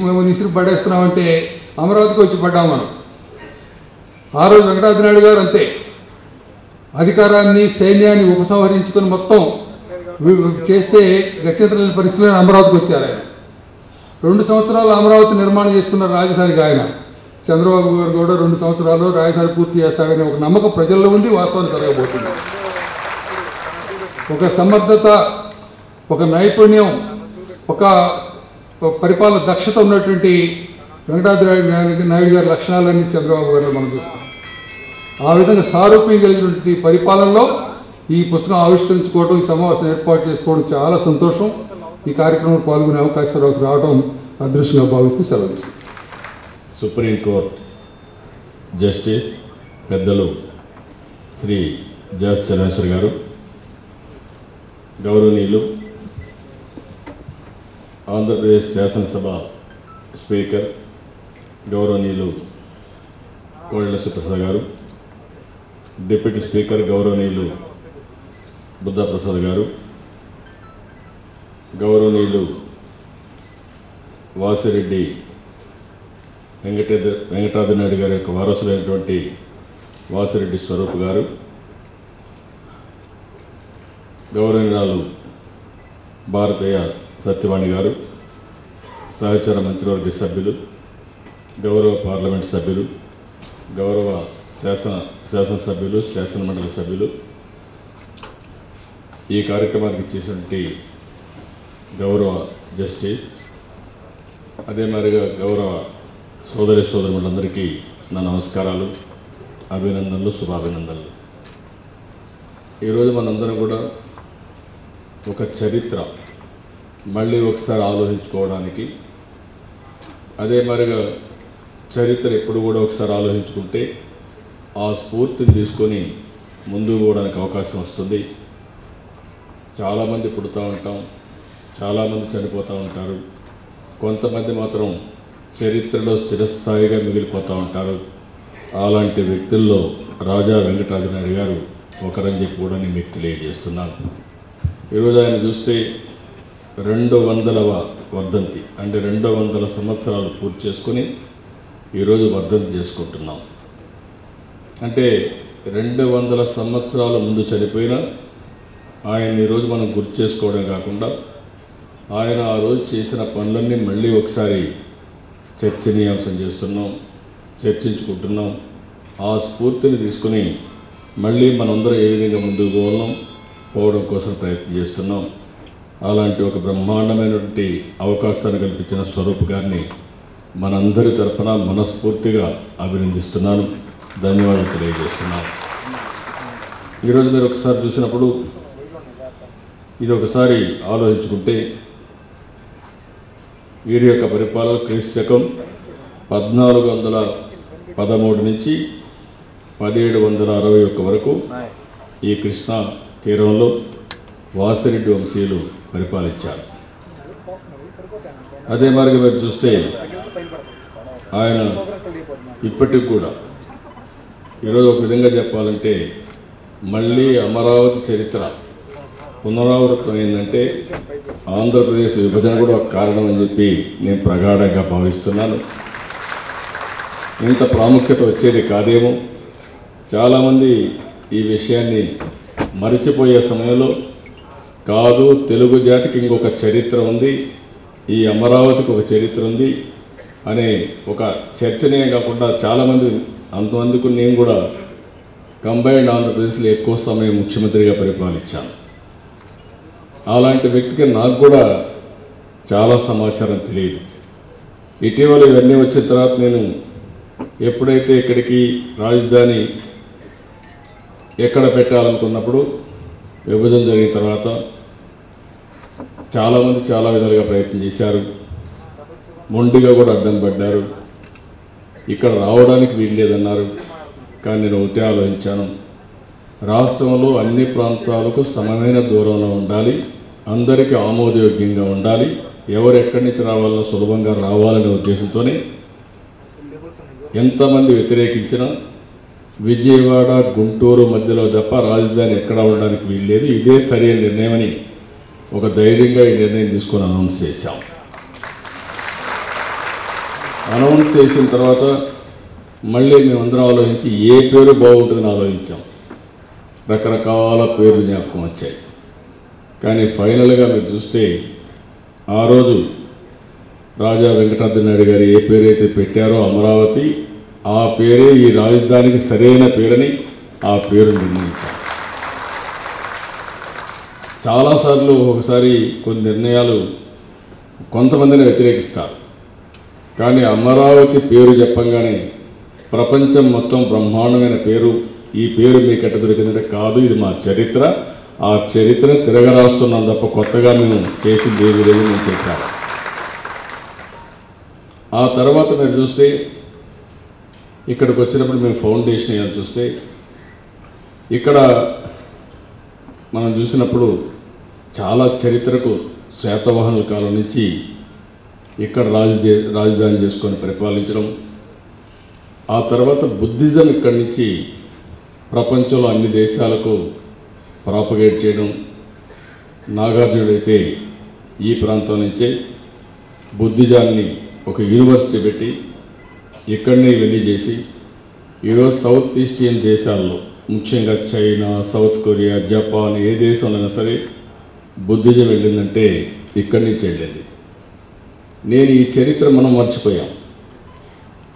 మేము ఇసురు పడేస్తున్నామంటే అమరావతికి వచ్చి పడ్డాం మనం. ఆ రోజు వెంకటాద్రి నాయుడు గారు అంతే, అధికారాన్ని సైన్యాన్ని ఉపసంహరించుకొని మొత్తం చేస్తే గత్యంతరం లేని పరిస్థితుల్లో అమరావతికి వచ్చారు. ఆయన 2 సంవత్సరాలు అమరావతి నిర్మాణం చేస్తున్న రాజధానికి ఆయన చంద్రబాబు గారు కూడా 2 సంవత్సరాలు రాజధాని పూర్తి చేస్తాడనే ఒక నమ్మకం ప్రజల్లో ఉంది. వాస్తవాన్ని జరగబోతుంది. ఒక సమర్థత, ఒక నైపుణ్యం, ఒక పరిపాలన దక్షత ఉన్నటువంటి వెంకటాద్రి నాయుడు గారి లక్షణాలన్నీ చంద్రబాబు గారిలో మనం చూస్తాం. ఆ విధంగా సారూప్యం కలిగినటువంటి పరిపాలనలో ఈ పుస్తకం ఆవిష్కరించుకోవడం, ఈ సమావేశం ఏర్పాటు చేసుకోవడం చాలా సంతోషం. ఈ కార్యక్రమంలో పాల్గొనే అవకాశం రావడం అదృష్టంగా భావిస్తూ సెలవు. సుప్రీంకోర్టు జస్టిస్ పెద్దలు శ్రీ జస్ చలమేశ్వర్ గారు, గౌరవనీయులు ఆంధ్రప్రదేశ్ శాసనసభ స్పీకర్ గౌరవనీయులు కోడెల సుప్రసాద్ గారు, డిప్యూటీ స్పీకర్ గౌరవనీయులు బుద్ధప్రసాద్ గారు, గౌరవనీయులు వాసిరెడ్డి వెంకటాద్రి నాయుడు గారి యొక్క వారసులైనటువంటి వాసిరెడ్డి స్వరూప్ గారు, గౌరవనీయురాలు భారతీయ సత్యవాణి గారు, సహచర మంత్రివర్గ సభ్యులు, గౌరవ పార్లమెంట్ సభ్యులు, గౌరవ శాసనసభ్యులు, శాసనమండలి సభ్యులు, ఈ కార్యక్రమానికి చేసినటువంటి గౌరవ జస్టిస్, అదే మాదిరిగా గౌరవ సోదరులందరికీ నా నమస్కారాలు, అభినందనలు, శుభాభినందనలు. ఈరోజు మనందరం కూడా ఒక చరిత్ర మళ్ళీ ఒకసారి ఆలోచించుకోవడానికి, అదే మరిగా చరిత్ర ఎప్పుడు కూడా ఒకసారి ఆలోచించుకుంటే ఆ స్ఫూర్తిని తీసుకొని ముందుకు పోవడానికి అవకాశం వస్తుంది. చాలామంది పుడుతూ ఉంటాం, చాలామంది చనిపోతూ ఉంటారు, కొంతమంది మాత్రం చరిత్రలో స్థిరస్థాయిగా మిగిలిపోతూ ఉంటారు. అలాంటి వ్యక్తుల్లో రాజా వెంకటాద్రినాయుడు గారు ఒకరని చెప్పి కూడా నేను మీకు తెలియజేస్తున్నాను. ఈరోజు ఆయన చూస్తే 200వ వర్ధంతి, అంటే 200 సంవత్సరాలు పూర్తి చేసుకుని ఈరోజు వర్ధంతి చేసుకుంటున్నాం. అంటే 200 సంవత్సరాల ముందు చనిపోయిన ఆయన ఈరోజు మనం గుర్తు చేసుకోవడం కాకుండా ఆయన ఆ రోజు చేసిన పనులన్నీ మళ్ళీ ఒకసారి చర్చనీయాంశం చేస్తున్నాం, చర్చించుకుంటున్నాం. ఆ స్ఫూర్తిని తీసుకుని మళ్ళీ మనందరం ఏ విధంగా ముందుకు పోవడం కోసం ప్రయత్నం చేస్తున్నాం. అలాంటి ఒక బ్రహ్మాండమైనటువంటి అవకాశాన్ని కల్పించిన స్వరూప్ గారిని మనందరి తరఫున మనస్ఫూర్తిగా అభినందిస్తున్నాను, ధన్యవాదాలు తెలియజేస్తున్నాను. ఈరోజు మీరు ఒకసారి చూసినప్పుడు ఇది ఒకసారి ఆలోచించుకుంటే వీరి యొక్క పరిపాలన క్రీస్తు 1413 నుంచి 1761 వరకు ఈ కృష్ణా తీరంలో వాసిరెడ్డి వంశీయులు పరిపాలించారు. అదే మరి మీరు చూస్తే ఆయన ఇప్పటికి కూడా ఈరోజు ఒక విధంగా చెప్పాలంటే మళ్ళీ అమరావతి చరిత్ర పునరావృతం ఏంటంటే ఆంధ్రప్రదేశ్ విభజన కూడా ఒక కారణం అని చెప్పి నేను ప్రగాఢంగా భావిస్తున్నాను. ఇంత ప్రాముఖ్యత వచ్చేది కాదేమో. చాలామంది ఈ విషయాన్ని మరిచిపోయే సమయంలో కాదు, తెలుగు జాతికి ఇంకొక చరిత్ర ఉంది, ఈ అమరావతికి ఒక చరిత్ర ఉంది అనే ఒక చర్చనే కాకుండా చాలామంది, అంతమందికి నేను కూడా కంబైన్డ్ ఆంధ్రప్రదేశ్లో ఎక్కువ సమయం ముఖ్యమంత్రిగా పరిపాలించాను. అలాంటి వ్యక్తికి నాకు కూడా చాలా సమాచారం తెలియదు. ఇటీవల ఇవన్నీ వచ్చిన తర్వాత నేను ఎప్పుడైతే ఇక్కడికి రాజధాని ఎక్కడ పెట్టాలనుకున్నప్పుడు విభజన జరిగిన తర్వాత చాలామంది చాలా విధాలుగా ప్రయత్నం చేశారు, మొండిగా కూడా అడ్డం పడ్డారు, ఇక్కడ రావడానికి వీలు లేదన్నారు. కానీ నేను ఒకటే ఆలోచించాను, రాష్ట్రంలో అన్ని ప్రాంతాలకు సమమైన దూరంలో ఉండాలి, అందరికీ ఆమోదయోగ్యంగా ఉండాలి, ఎవరు ఎక్కడి నుంచి రావాలో సులభంగా రావాలనే ఉద్దేశంతోనే ఎంతమంది వ్యతిరేకించినా విజయవాడ గుంటూరు మధ్యలో తప్ప రాజధాని ఎక్కడ ఉండడానికి వీల్లేదు, ఇదే సరైన నిర్ణయమని ఒక ధైర్యంగా ఈ నిర్ణయం తీసుకొని అనౌన్స్ చేశాం. అనౌన్స్ చేసిన తర్వాత మళ్ళీ మేమందరం ఆలోచించి ఏ పేరు బాగుంటుందని ఆలోచించాం. రకరకాల పేర్లు జ్ఞాపకం వచ్చాయి. కానీ ఫైనల్గా మీరు చూస్తే ఆ రోజు రాజా వెంకటాద్రినాయుడు గారు ఏ పేరైతే పెట్టారో అమరావతి, ఆ పేరే ఈ రాజధానికి సరైన పేరని ఆ పేరు నిర్ణయించారు. చాలాసార్లు ఒకసారి కొన్ని నిర్ణయాలు కొంతమందిని వ్యతిరేకిస్తారు, కానీ అమరావతి పేరు చెప్పంగానే ప్రపంచం మొత్తం బ్రహ్మాండమైన పేరు, ఈ పేరు మీకు ఎట్ట దొరికిందంటే కాదు, ఇది మా చరిత్ర, ఆ చరిత్రను తిరగరాస్తున్నాం తప్ప కొత్తగా మేము చేసింది ఏది లేదని నేను చెప్పాను. ఆ తర్వాత మీరు చూస్తే ఇక్కడికి వచ్చినప్పుడు మేము ఫౌండేషన్ ఏమైనా చూస్తే ఇక్కడ మనం చూసినప్పుడు చాలా చరిత్రకు శాతవాహనుల కాలం నుంచి ఇక్కడ రాజధాని చేసుకొని పరిపాలించడం, ఆ తర్వాత బుద్ధిజం ఇక్కడి నుంచి ప్రపంచంలో అన్ని దేశాలకు ప్రాపగేట్ చేయడం, నాగార్జునుడైతే ఈ ప్రాంతం నుంచే బుద్ధిజాన్ని ఒక యూనివర్సిటీ పెట్టి ఇక్కడనే ఇవన్నీ చేసి ఈరోజు సౌత్ ఈస్టియన్ దేశాల్లో ముఖ్యంగా చైనా, సౌత్ కొరియా, జపాన్ ఏ దేశంలో సరే బుద్ధిజం వెళ్ళిందంటే ఇక్కడి నుంచి వెళ్ళింది. నేను ఈ చరిత్ర మనం మర్చిపోయాం.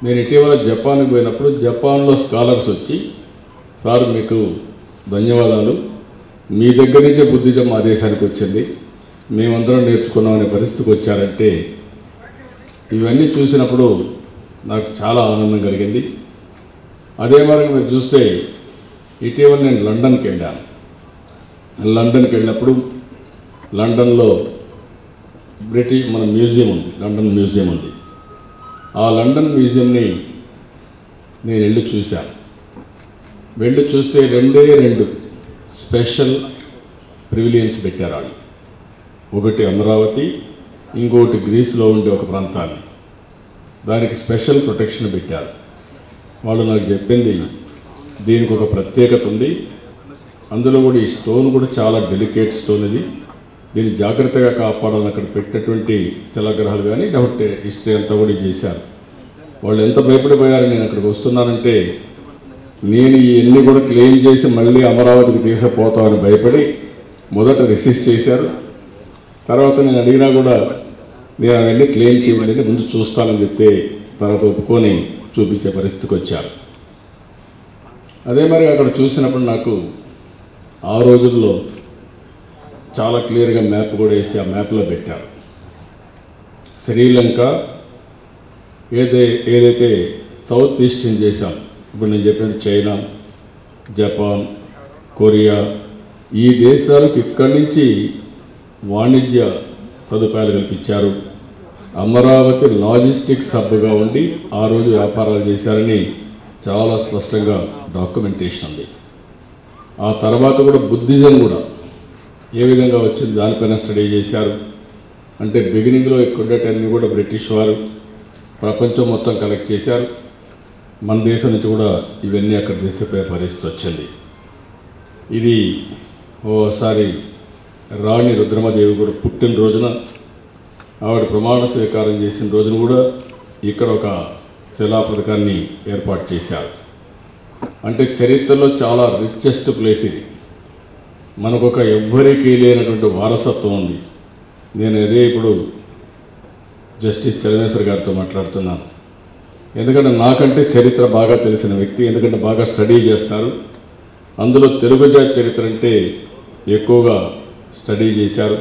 నేను ఇటీవల జపాన్కి పోయినప్పుడు జపాన్లో స్కాలర్స్ వచ్చి, సార్ మీకు ధన్యవాదాలు, మీ దగ్గర నుంచే బుద్ధిజం మా దేశానికి వచ్చింది, మేమందరం నేర్చుకున్నామనే పరిస్థితికి వచ్చారంటే ఇవన్నీ చూసినప్పుడు నాకు చాలా ఆనందం కలిగింది. అదే మరి మీరు చూస్తే ఇటీవల నేను లండన్కి వెళ్ళాను. లండన్కి వెళ్ళినప్పుడు లండన్లో మన మ్యూజియం ఉంది, లండన్ మ్యూజియం ఉంది. ఆ లండన్ మ్యూజియంని నేను వెళ్ళి చూశాను. వెళ్ళి చూస్తే 2 స్పెషల్ ప్రివిలియన్స్ పెట్టారు వాళ్ళు. ఒకటి అమరావతి, ఇంకోటి గ్రీస్లో ఉండే ఒక ప్రాంతాన్ని. దానికి స్పెషల్ ప్రొటెక్షన్ పెట్టారు. వాళ్ళు నాకు చెప్పింది దీనికి ఒక ప్రత్యేకత ఉంది, అందులో కూడా ఈ స్టోన్ కూడా చాలా డెలికేట్ స్టోన్ ఇది, దీన్ని జాగ్రత్తగా కాపాడాలని అక్కడ పెట్టినటువంటి శిలాగ్రహాలు కానీ లేకపోతే హిస్టరీ అంతా కూడా చేశారు. వాళ్ళు ఎంత భయపడిపోయారు నేను అక్కడికి వస్తున్నానంటే, నేను ఇవన్నీ కూడా క్లెయిమ్ చేసి మళ్ళీ అమరావతికి తీసుకుపోతామని భయపడి మొదట రెసిస్ట్ చేశారు. తర్వాత నేను అడిగినా కూడా నేను అవన్నీ క్లెయిమ్ చేయండి, ముందు చూస్తానని చెప్తే తర్వాత ఒప్పుకొని చూపించే పరిస్థితికి వచ్చారు. అదే మరి అక్కడ చూసినప్పుడు నాకు ఆ రోజుల్లో చాలా క్లియర్గా మ్యాప్ కూడా వేసి ఆ మ్యాప్లో పెట్టారు. శ్రీలంక ఏదైతే సౌత్ ఈస్ట్ని చేశాం, ఇప్పుడు నేను చెప్పిన చైనా, జపాన్, కొరియా, ఈ దేశాలకు ఇక్కడి నుంచి వాణిజ్య సదుపాయాలు కల్పించారు. అమరావతి లాజిస్టిక్స్ హబ్గా ఉండి ఆ రోజు వ్యాపారాలు చేశారని చాలా స్పష్టంగా డాక్యుమెంటేషన్ ఉంది. ఆ తర్వాత కూడా బుద్ధిజం కూడా ఏ విధంగా వచ్చింది దానిపైన స్టడీ చేశారు. అంటే బిగినింగ్లో ఇక్కడటన్ని కూడా బ్రిటిష్ వారు ప్రపంచం మొత్తం కలెక్ట్ చేశారు. మన దేశం నుంచి కూడా ఇవన్నీ అక్కడ తీసిపోయే పరిస్థితి వచ్చింది. ఇది ఓసారి రాణి రుద్రమదేవి కూడా పుట్టినరోజున ఆవిడ ప్రమాణ స్వీకారం చేసిన రోజున కూడా ఇక్కడ ఒక శిలా పథకాన్ని ఏర్పాటు చేశారు. అంటే చరిత్రలో చాలా రిచెస్ట్ ప్లేస్ ఇది. మనకొక ఎవ్వరికీ లేనటువంటి వారసత్వం ఉంది. నేను అదే ఇప్పుడు జస్టిస్ చలమేశ్వర్ గారితో మాట్లాడుతున్నాను. ఎందుకంటే నాకంటే చరిత్ర బాగా తెలిసిన వ్యక్తి, ఎందుకంటే బాగా స్టడీ చేస్తారు. అందులో తెలుగు జాతి చరిత్ర అంటే ఎక్కువగా స్టడీ చేశారు.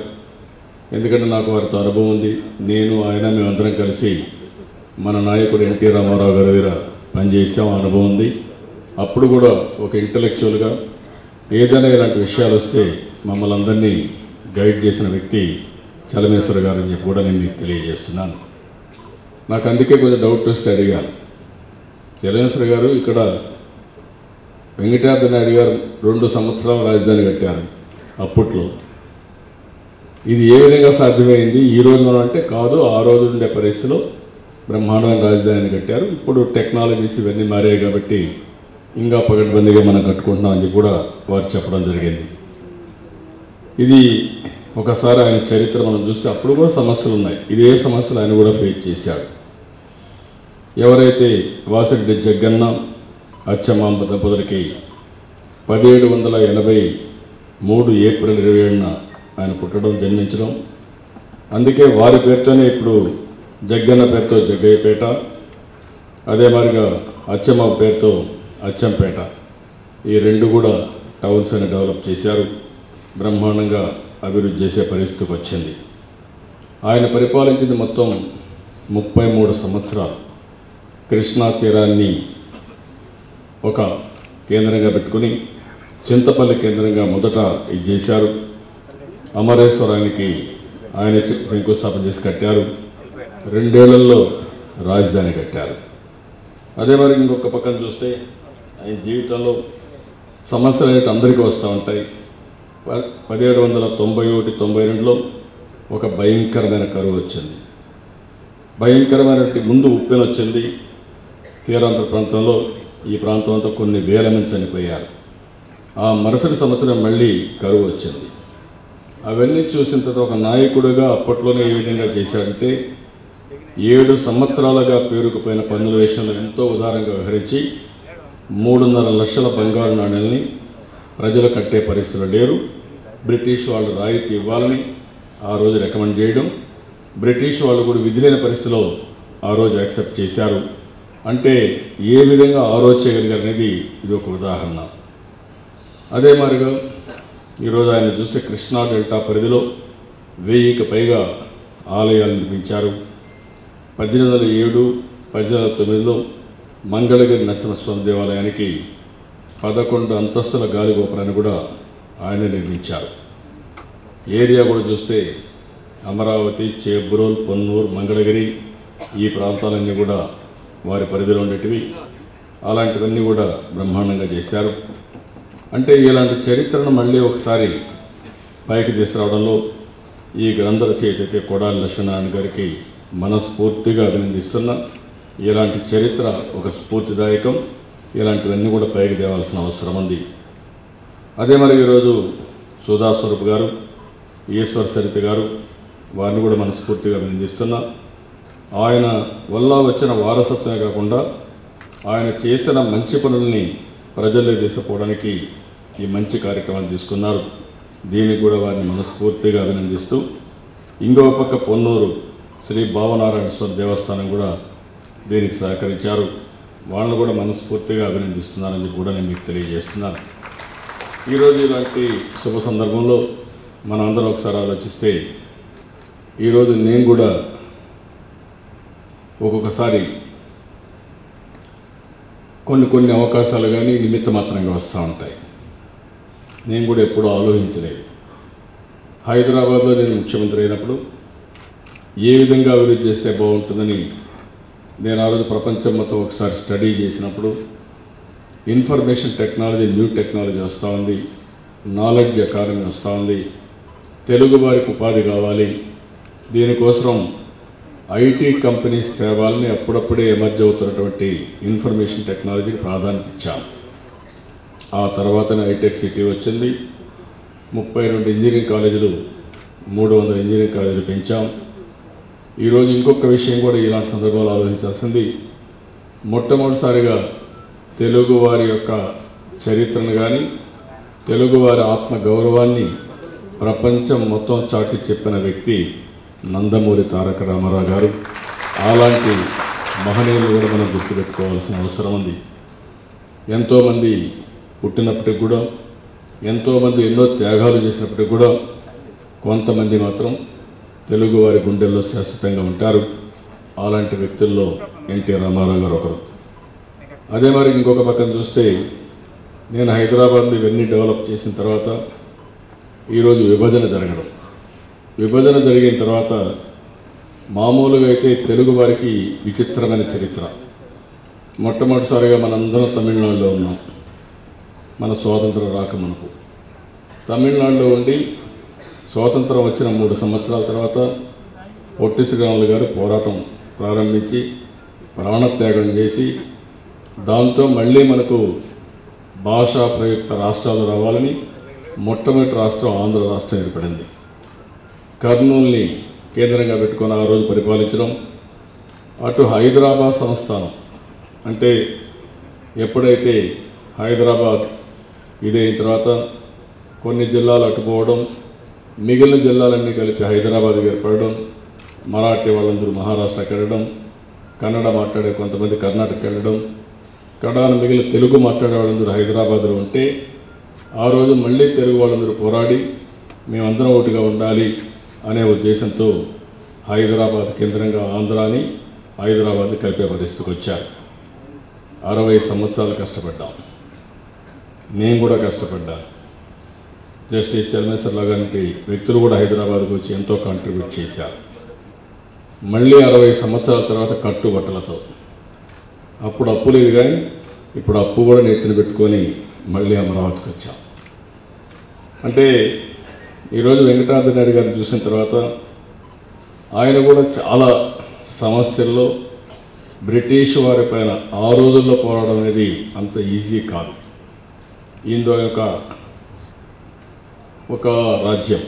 ఎందుకంటే నాకు వారితో అనుభవం ఉంది. నేను ఆయన మేమందరం కలిసి మన నాయకుడు ఎన్టీ రామారావు గారి దగ్గర పనిచేసాం, అనుభవం ఉంది. అప్పుడు కూడా ఒక ఇంటలెక్చువల్గా ఏదైనా ఇలాంటి విషయాలు వస్తే మమ్మల్ని అందరినీ గైడ్ చేసిన వ్యక్తి చలమేశ్వర గారు అని చెప్పి కూడా నేను మీకు తెలియజేస్తున్నాను. నాకు అందుకే కొంచెం డౌట్ వస్తే అడిగాను. చలమేశ్వర గారు ఇక్కడ వెంకటాద్రి నాయుడు గారు 2 సంవత్సరాల రాజధాని కట్టారు అప్పట్లో. ఇది ఏ విధంగా సాధ్యమైంది ఈ రోజు మనం అంటే కాదు, ఆ రోజు ఉండే పరిస్థితిలో బ్రహ్మాండమైన రాజధానిని కట్టారు. ఇప్పుడు టెక్నాలజీస్ ఇవన్నీ మారాయి కాబట్టి ఇంకా పగడ్బందీగా మనం కట్టుకుంటున్నాం అని కూడా వారు చెప్పడం జరిగింది. ఇది ఒకసారి ఆయన చరిత్ర మనం చూస్తే అప్పుడు కూడా సమస్యలు ఉన్నాయి. ఇదే సమస్యలు ఆయన కూడా ఫేస్ చేశాడు. ఎవరైతే వాసిరెడ్డి జగ్గన్న అచ్చమాంబ దంపతులకి 1783 ఏప్రిల్ 27న ఆయన పుట్టడం, జన్మించడం, అందుకే వారి పేరుతోనే ఇప్పుడు జగ్గన్న పేరుతో జగ్గయ్యపేట, అదే మాదిరిగా అచ్చమ్మ పేరుతో అచ్చంపేట, ఈ 2 కూడా టౌన్స్ అని డెవలప్ చేశారు. బ్రహ్మాండంగా అభివృద్ధి చేసే పరిస్థితికి వచ్చింది. ఆయన పరిపాలించింది మొత్తం 33 సంవత్సరాలు. కృష్ణా తీరాన్ని ఒక కేంద్రంగా పెట్టుకుని చింతపల్లి కేంద్రంగా మొదట ఇది చేశారు. అమరేశ్వరానికి ఆయన శంకుస్థాపన చేసి కట్టారు. 2 ఏళ్లలో రాజధాని కట్టారు. అదే మరి ఇంకొక పక్కన చూస్తే ఆయన జీవితంలో సమస్యలు అనేవి అందరికీ వస్తూ ఉంటాయి. 1791-92లో ఒక భయంకరమైన కరువు వచ్చింది. భయంకరమైన ముందు ఉప్పెన వచ్చింది తీరాంధ్ర ప్రాంతంలో. ఈ ప్రాంతం అంతా కొన్ని వేల మంది చనిపోయారు. ఆ మరుసటి సంవత్సరం మళ్ళీ కరువు వచ్చింది. అవన్నీ చూసిన తర్వాత ఒక నాయకుడిగా అప్పట్లోనే ఏ విధంగా చేశాడంటే 7 సంవత్సరాలుగా పేరుకుపోయిన పన్నుల విషయంలో ఎంతో ఉదారంగా వ్యవహరించి 3.5 లక్షల బంగారు నాణ్యాలని ప్రజలు కట్టే పరిస్థితులు లేరు. బ్రిటిష్ వాళ్ళు రాయితీ ఇవ్వాలని ఆ రోజు రికమెండ్ చేయడం, బ్రిటిష్ వాళ్ళు కూడా విధిలేని పరిస్థితిలో ఆ రోజు యాక్సెప్ట్ చేశారు. అంటే ఏ విధంగా ఆ రోజు చేయగలిగారు అనేది ఇది ఒక ఉదాహరణ. అదే మాదిరిగా ఈరోజు ఆయన చూస్తే కృష్ణా డెల్టా పరిధిలో 1000కి పైగా ఆలయాలు నిర్మించారు. 1807, 1809లో మంగళగిరి నరసింహస్వామి దేవాలయానికి 11 అంతస్తుల గాలి గోపురాన్ని కూడా ఆయన నిర్మించారు. ఏరియా కూడా చూస్తే అమరావతి, చేబ్రోల్, పొన్నూరు, మంగళగిరి ఈ ప్రాంతాలన్నీ కూడా వారి పరిధిలో ఉండేటివి. అలాంటివన్నీ కూడా బ్రహ్మాండంగా చేశారు. అంటే ఇలాంటి చరిత్రను మళ్ళీ ఒకసారి పైకి తీసుకురావడంలో ఈ గ్రంథ రచయిత అయితే కొడాలి లక్ష్మీనారాయణ గారికి మనస్ఫూర్తిగా అభినందిస్తున్నా. ఇలాంటి చరిత్ర ఒక స్ఫూర్తిదాయకం. ఇలాంటివన్నీ కూడా పైకి తేవాల్సిన అవసరం ఉంది. అదే మరి ఈరోజు సుధాస్వరూప్ గారు, ఈశ్వర సరిత గారు, వారిని కూడా మనస్ఫూర్తిగా అభినందిస్తున్నా. ఆయన వల్ల వచ్చిన వారసత్వమే కాకుండా ఆయన చేసిన మంచి పనుల్ని ప్రజల్లోకి తీసుకుపోవడానికి ఈ మంచి కార్యక్రమాలు తీసుకున్నారు. దీనికి కూడా వారిని మనస్ఫూర్తిగా అభినందిస్తూ, ఇంకో పక్క పొన్నూరు శ్రీ భావనారాయణ స్వామి దేవస్థానం కూడా దీనికి సహకరించారు. వాళ్ళని కూడా మనస్ఫూర్తిగా అభినందిస్తున్నారని కూడా నేను మీకు తెలియజేస్తున్నాను. ఈరోజు ఇలాంటి శుభ సందర్భంలో మనం అందరం ఒకసారి ఆలోచిస్తే, ఈరోజు నేను కూడా ఒక్కొక్కసారి కొన్ని అవకాశాలు కానీ నిమిత్త మాత్రంగా వస్తూ ఉంటాయి. నేను కూడా ఎప్పుడూ ఆలోచించలేదు. హైదరాబాద్లో నేను ముఖ్యమంత్రి అయినప్పుడు ఏ విధంగా అభివృద్ధి చేస్తే బాగుంటుందని నేను ఆ రోజు ప్రపంచం మొత్తం ఒకసారి స్టడీ చేసినప్పుడు, ఇన్ఫర్మేషన్ టెక్నాలజీ, న్యూ టెక్నాలజీ వస్తూ ఉంది, నాలెడ్జ్ ఎకానమీ వస్తూ ఉంది, తెలుగు వారికి ఉపాధి కావాలి, దీనికోసం ఐటీ కంపెనీస్ తేవాలని అప్పుడప్పుడే ఎమర్జ్ అవుతున్నటువంటి ఇన్ఫర్మేషన్ టెక్నాలజీకి ప్రాధాన్యత ఇచ్చాం. ఆ తర్వాతనే హైటెక్ సిటీ వచ్చింది. 32 ఇంజనీరింగ్ కాలేజీలు, 300 ఇంజనీరింగ్ కాలేజీలు పెంచాం. ఈరోజు ఇంకొక విషయం కూడా ఇలాంటి సందర్భాలు ఆలోచించాల్సింది, మొట్టమొదటిసారిగా తెలుగువారి యొక్క చరిత్రను కానీ తెలుగువారి ఆత్మ గౌరవాన్ని ప్రపంచం మొత్తం చాటి చెప్పిన వ్యక్తి నందమూరి తారక రామారావు గారు. అలాంటి మహనీయులు కూడా మనం గుర్తుపెట్టుకోవాల్సిన అవసరం ఉంది. ఎంతోమంది పుట్టినప్పటికి కూడా, ఎంతోమంది ఎన్నో త్యాగాలు చేసినప్పటికి కూడా, కొంతమంది మాత్రం తెలుగువారి గుండెల్లో శాశ్వతంగా ఉంటారు. అలాంటి వ్యక్తుల్లో ఎన్టీ రామారావు గారు ఒకరు. అదే మరి ఇంకొక పక్కన చూస్తే, నేను హైదరాబాద్లో ఇవన్నీ డెవలప్ చేసిన తర్వాత ఈరోజు విభజన జరిగిన తర్వాత మామూలుగా అయితే తెలుగు వారికి విచిత్రమైన చరిత్ర. మొట్టమొదటిసారిగా మనందరం తమిళనాడులో ఉన్నాం. మన స్వాతంత్రం రాకమునుపు తమిళనాడులో ఉండి స్వాతంత్రం వచ్చిన 3 సంవత్సరాల తర్వాత పొట్టి శ్రీరాములు గారు పోరాటం ప్రారంభించి ప్రాణత్యాగం చేసి, దాంతో మళ్ళీ మనకు భాషా ప్రయుక్త రాష్ట్రాలు రావాలని మొట్టమొదటి రాష్ట్రం ఆంధ్ర రాష్ట్రం ఏర్పడింది. కర్నూలుని కేంద్రంగా పెట్టుకొని ఆ రోజు పరిపాలించడం. అటు హైదరాబాద్ సంస్థానం అంటే ఎప్పుడైతే హైదరాబాద్ ఇదైన తర్వాత కొన్ని జిల్లాలు అటుపోవడం, మిగిలిన జిల్లాలన్నీ కలిపి హైదరాబాద్కి ఏర్పడడం, మరాఠీ వాళ్ళందరూ మహారాష్ట్రకి వెళ్ళడం, కన్నడ మాట్లాడే కొంతమంది కర్ణాటకకి వెళ్ళడం, కడాన మిగిలిన తెలుగు మాట్లాడే వాళ్ళందరూ హైదరాబాద్లో ఉంటే, ఆ రోజు మళ్ళీ తెలుగు వాళ్ళందరూ పోరాడి మేమందరం ఒకటిగా ఉండాలి అనే ఉద్దేశంతో హైదరాబాద్ కేంద్రంగా ఆంధ్రాని హైదరాబాద్ కలిపే పరిస్థితికి వచ్చారు. 60 సంవత్సరాలు కష్టపడ్డాం. నేను కూడా కష్టపడ్డా. జస్టిస్ చలమేశ్వరరావు లాంటి వ్యక్తులు కూడా హైదరాబాద్కు వచ్చి ఎంతో కాంట్రిబ్యూట్ చేశారు. మళ్ళీ 60 సంవత్సరాల తర్వాత కట్టుబట్టలతో, అప్పుడు అప్పు లేదు కానీ ఇప్పుడు అప్పు కూడా నెత్తిన పెట్టుకొని మళ్ళీ అమరావతికి వచ్చాం. అంటే ఈరోజు వెంకటాద్రి నాయుడు గారిని చూసిన తర్వాత ఆయన కూడా చాలా సమస్యల్లో బ్రిటిష్ వారి పైన ఆ రోజుల్లో పోరాడడం అనేది అంత ఈజీ కాదు. ఈయనదో ఒక రాజ్యం,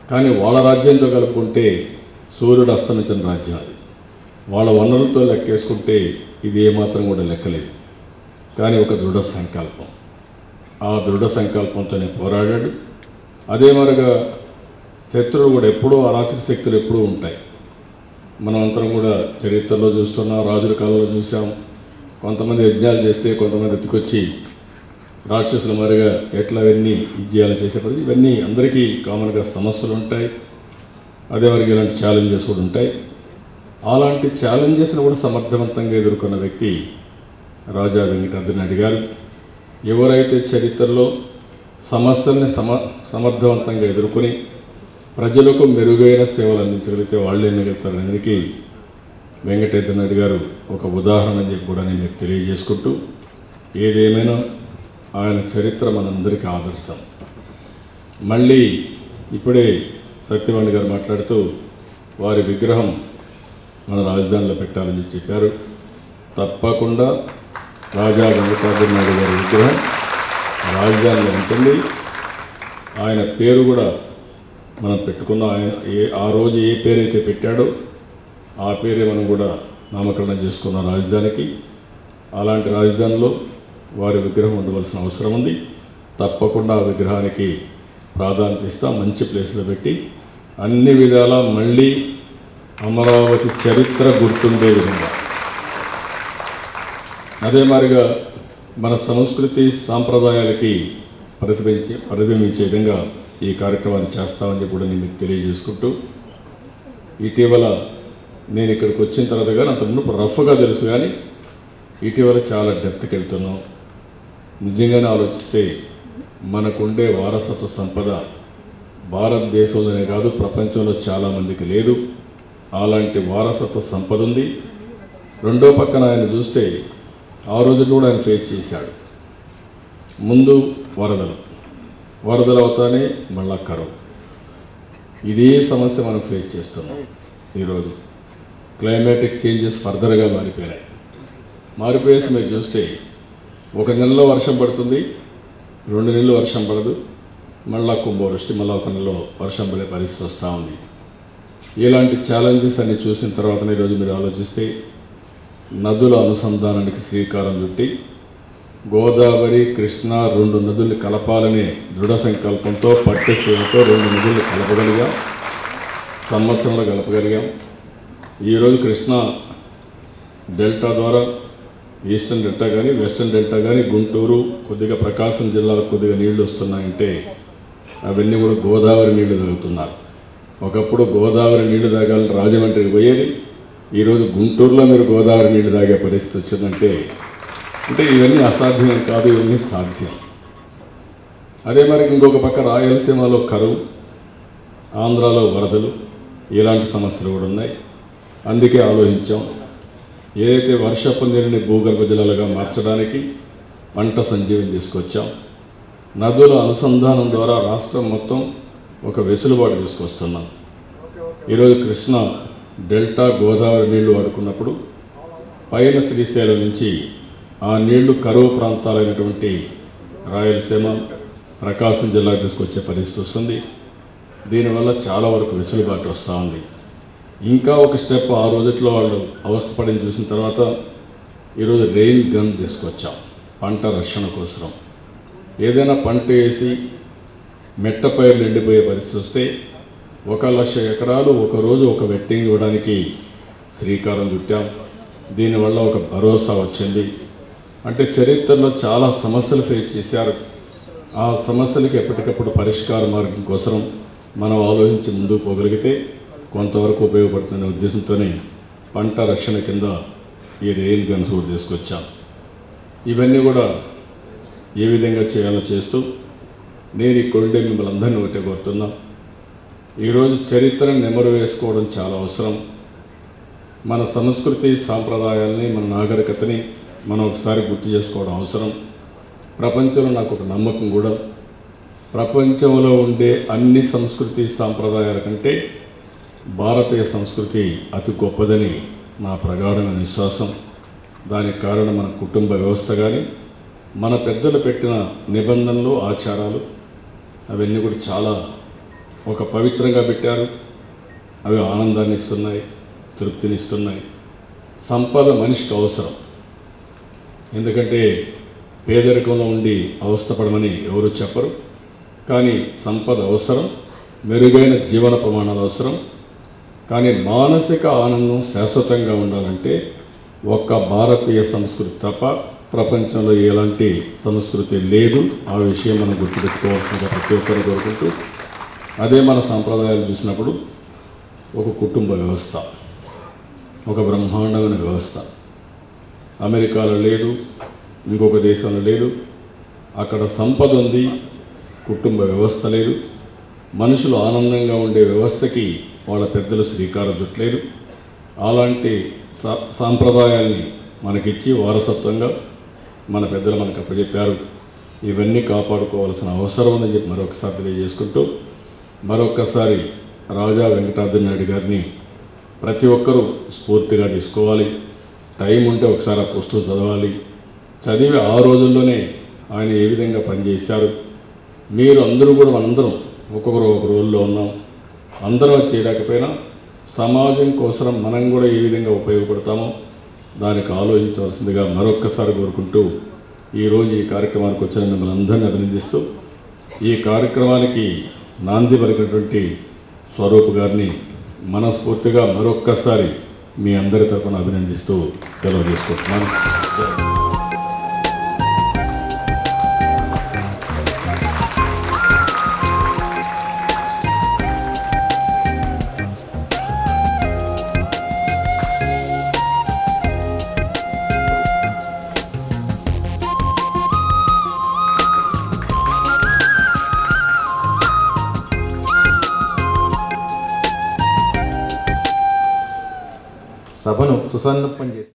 కానీ వాళ్ళ రాజ్యంతో కలుపుకుంటే సూర్యుడు అస్తమించిన రాజ్యం అది. వాళ్ళ వనరులతో లెక్కేసుకుంటే ఇది ఏమాత్రం కూడా లెక్కలేదు. కానీ ఒక దృఢ సంకల్పం, ఆ దృఢ సంకల్పంతోనే పోరాడాడు. అదే మరిగా శత్రువులు కూడా ఎప్పుడూ, అరాచక శక్తులు ఎప్పుడూ ఉంటాయి. మనం అందరం కూడా చరిత్రలో చూస్తున్నాం, రాజుల కాలంలో చూసాం. కొంతమంది యజ్ఞాలు చేస్తే కొంతమంది ఎత్తుకొచ్చి రాక్షసుల మరిగా ఎట్లా అవన్నీ విజయాలు చేసేప్పటికీ ఇవన్నీ అందరికీ కామన్గా సమస్యలు ఉంటాయి. అదే మరికి ఇలాంటి ఛాలెంజెస్ కూడా ఉంటాయి. అలాంటి ఛాలెంజెస్ని కూడా సమర్థవంతంగా ఎదుర్కొన్న వ్యక్తి రాజా వెంకటాద్రి నాయుడు గారు. ఎవరైతే చరిత్రలో సమస్యల్ని సమర్థవంతంగా ఎదుర్కొని ప్రజలకు మెరుగైన సేవలు అందించగలిగితే వాళ్ళే మిగులుతారనేందుకు వెంకటాద్రి నాయుడు గారు ఒక ఉదాహరణ అని చెప్పి కూడా నేను మీకు తెలియజేసుకుంటూ, ఏదేమైనా ఆయన చరిత్ర మనందరికీ ఆదర్శం. మళ్ళీ ఇప్పుడే సత్యవాణి గారు మాట్లాడుతూ వారి విగ్రహం మన రాజధానిలో పెట్టాలని చెప్పారు. తప్పకుండా రాజా వెంకటాద్రి నాయుడు గారి విగ్రహం రాజధానిలో ఉంటుంది. ఆయన పేరు కూడా మనం పెట్టుకున్న ఆయన ఆ రోజు ఏ పేరైతే పెట్టాడో ఆ పేరే మనం కూడా నామకరణం చేసుకున్న రాజధానికి. అలాంటి రాజధానిలో వారి విగ్రహం ఉండవలసిన అవసరం ఉంది. తప్పకుండా ఆ విగ్రహానికి ప్రాధాన్యత ఇస్తాం. మంచి ప్లేస్లో పెట్టి అన్ని విధాలా మళ్ళీ అమరావతి చరిత్ర గుర్తుండే విధంగా, అదే మాదిరిగా మన సంస్కృతి సాంప్రదాయాలకి ప్రతిబింబించే విధంగా ఈ కార్యక్రమాన్ని చేస్తామని కూడా నేను మీకు తెలియజేసుకుంటూ, ఇటీవల నేను ఇక్కడికి వచ్చిన తర్వాత కానీ అంతకుముందు రఫ్గా తెలుసు, కానీ ఇటీవల చాలా డెప్త్కి వెళ్తున్నాం. నిజంగానే ఆలోచిస్తే మనకుండే వారసత్వ సంపద భారతదేశంలోనే కాదు ప్రపంచంలో చాలామందికి లేదు. అలాంటి వారసత్వ సంపద ఉంది. రెండో పక్కన ఆయన చూస్తే ఆ రోజుల్లో కూడా ఆయన ఫేస్ చేశాడు. ముందు వరదలు అవుతానే మళ్ళా కరువు. ఇదే సమస్య మనం ఫేస్ చేస్తున్నాం. ఈరోజు క్లైమాటిక్ చేంజెస్ ఫర్దర్గా మారిపోయేసి మీరు చూస్తే ఒక నెలలో వర్షం పడుతుంది, 2 నెలలు వర్షం పడదు, మళ్ళా కుంభవృష్టి, మళ్ళీ ఒక నెలలో వర్షం పడే పరిస్థితి వస్తూ ఉంది. ఇలాంటి ఛాలెంజెస్ అన్ని చూసిన తర్వాత ఈరోజు మీరు ఆలోచిస్తే నదుల అనుసంధానానికి శ్రీకారం చుట్టి గోదావరి కృష్ణ 2 నదుల్ని కలపాలనే దృఢ సంకల్పంతో పట్టుచీలతో 2 నదుల్ని కలపగలిగాం. సంవత్సరంలో కలపగలిగాం. ఈరోజు కృష్ణా డెల్టా ద్వారా ఈస్టర్న్ డెల్టా కానీ వెస్టర్న్ డెల్టా కానీ గుంటూరు కొద్దిగా ప్రకాశం జిల్లాలకు కొద్దిగా నీళ్లు వస్తున్నాయంటే అవన్నీ కూడా గోదావరి నీళ్లు తాగుతున్నారు. ఒకప్పుడు గోదావరి నీళ్లు తాగాలని రాజమండ్రికి పోయేది, ఈరోజు గుంటూరులో మీరు గోదావరి నీళ్లు తాగే పరిస్థితి వచ్చిందంటే ఇవన్నీ అసాధ్యం కాదు, ఇవన్నీ సాధ్యం. అదే మరి ఇంకొక పక్క రాయలసీమలో కరువు, ఆంధ్రాలో వరదలు, ఇలాంటి సమస్యలు కూడా ఉన్నాయి. అందుకే ఆలోచించాం, ఏదైతే వర్షపు నీరుని భూగర్భ జలాలుగా మార్చడానికి పంట సంజీవని తీసుకొచ్చాం. నదుల అనుసంధానం ద్వారా రాష్ట్రం మొత్తం ఒక వెసులుబాటు తీసుకొస్తున్నాం. ఈరోజు కృష్ణ డెల్టా గోదావరి నీళ్లు వాడుకున్నప్పుడు పైన శ్రీశైలం నుంచి ఆ నీళ్లు కరువు ప్రాంతాలైనటువంటి రాయలసీమ ప్రకాశం జిల్లాకు తీసుకొచ్చే పరిస్థితి వస్తుంది. దీనివల్ల చాలా వరకు వెసులుబాటు వస్తూ ఉంది. ఇంకా ఒక స్టెప్ ఆ రోజుల్లో వాళ్ళు అవస్థపడిని చూసిన తర్వాత ఈరోజు రెయిన్ గన్ తీసుకొచ్చాం పంట రక్షణ కోసం. ఏదైనా పంట వేసి మెట్ట పైర్లు ఎండిపోయే పరిస్థితి వస్తే 1,00,000 ఎకరాలు ఒకరోజు ఒక వెట్టింగ్ ఇవ్వడానికి శ్రీకారం చుట్టాం. దీనివల్ల ఒక భరోసా వచ్చింది. అంటే చరిత్రలో చాలా సమస్యలు ఫేస్ చేశారు. ఆ సమస్యలకి ఎప్పటికప్పుడు పరిష్కార మార్గం కోసం మనం ఆలోచించి ముందుకు పోగలిగితే కొంతవరకు ఉపయోగపడుతున్న ఉద్దేశంతోనే పంట రక్షణ కింద ఈ రెయిన్ గన్స్ కూడా తీసుకొచ్చాం. ఇవన్నీ కూడా ఏ విధంగా చేయాలో చేస్తూ నేను ఇక్కడుండే మిమ్మల్ని అందరినీ ఒకటే కోరుతున్నా, ఈరోజు చరిత్రను నెమరు వేసుకోవడం చాలా అవసరం. మన సంస్కృతి సాంప్రదాయాల్ని, మన నాగరికతని మనం ఒకసారి గుర్తు చేసుకోవడం అవసరం. ప్రపంచంలో నాకు ఒక నమ్మకం కూడా, ప్రపంచంలో ఉండే అన్ని సంస్కృతి సాంప్రదాయాల కంటే భారతీయ సంస్కృతి అతి గొప్పదని నా ప్రగాఢమైన విశ్వాసం. దానికి కారణం మన కుటుంబ వ్యవస్థ కానీ, మన పెద్దలు పెట్టిన నిబంధనలు, ఆచారాలు అవన్నీ కూడా చాలా ఒక పవిత్రంగా పెట్టారు. అవి ఆనందాన్ని ఇస్తున్నాయి, తృప్తినిస్తున్నాయి. సంపద మనిషికి అవసరం. ఎందుకంటే పేదరికంలో ఉండి అవస్థపడమని ఎవరు చెప్పరు, కానీ సంపద అవసరం, మెరుగైన జీవన ప్రమాణాలు అవసరం. కానీ మానసిక ఆనందం శాశ్వతంగా ఉండాలంటే ఒక్క భారతీయ సంస్కృతి తప్ప ప్రపంచంలో ఎలాంటి సంస్కృతి లేదు. ఆ విషయం మనం గుర్తుపెట్టుకోవాల్సిందిగా ప్రతి ఒక్కరు కోరుకుంటూ, అదే మన సాంప్రదాయాలు చూసినప్పుడు ఒక కుటుంబ వ్యవస్థ, ఒక బ్రహ్మాండమైన వ్యవస్థ. అమెరికాలో లేదు, ఇంకొక దేశంలో లేదు. అక్కడ సంపద ఉంది, కుటుంబ వ్యవస్థ లేదు. మనుషులు ఆనందంగా ఉండే వ్యవస్థకి వాళ్ళ పెద్దలు శ్రీకారం చుట్టలేదు. అలాంటి సాంప్రదాయాల్ని మనకిచ్చి వారసత్వంగా మన పెద్దలు మనకు అప్పచెప్పారు. ఇవన్నీ కాపాడుకోవాల్సిన అవసరం ఉందని చెప్పి మరొకసారి తెలియజేసుకుంటూ, మరొక్కసారి రాజా వెంకటాద్రి నాయుడు గారిని ప్రతి ఒక్కరూ స్ఫూర్తిగా తీసుకోవాలి. టైం ఉంటే ఒకసారి ఆ పుస్తకం చదవాలి. చదివి ఆ రోజుల్లోనే ఆయన ఏ విధంగా పనిచేశారు. మీరు అందరూ కూడా మనందరం ఒక్కొక్కరు ఒక రోజుల్లో ఉన్నాం. అందరం చేయలేకపోయినా సమాజం కోసం మనం కూడా ఏ విధంగా ఉపయోగపడతామో దానికి ఆలోచించవలసిందిగా మరొక్కసారి కోరుకుంటూ ఈరోజు ఈ కార్యక్రమానికి వచ్చిన మిమ్మల్ని అందరినీ అభినందిస్తూ ఈ కార్యక్రమానికి నాంది పలికినటువంటి స్వరూప్ గారిని మనస్ఫూర్తిగా మరొక్కసారి మీ అందరి తరఫున అభినందిస్తూ సెలవు తీసుకుంటున్నాను. సభను సుసన్నప్పం చేసి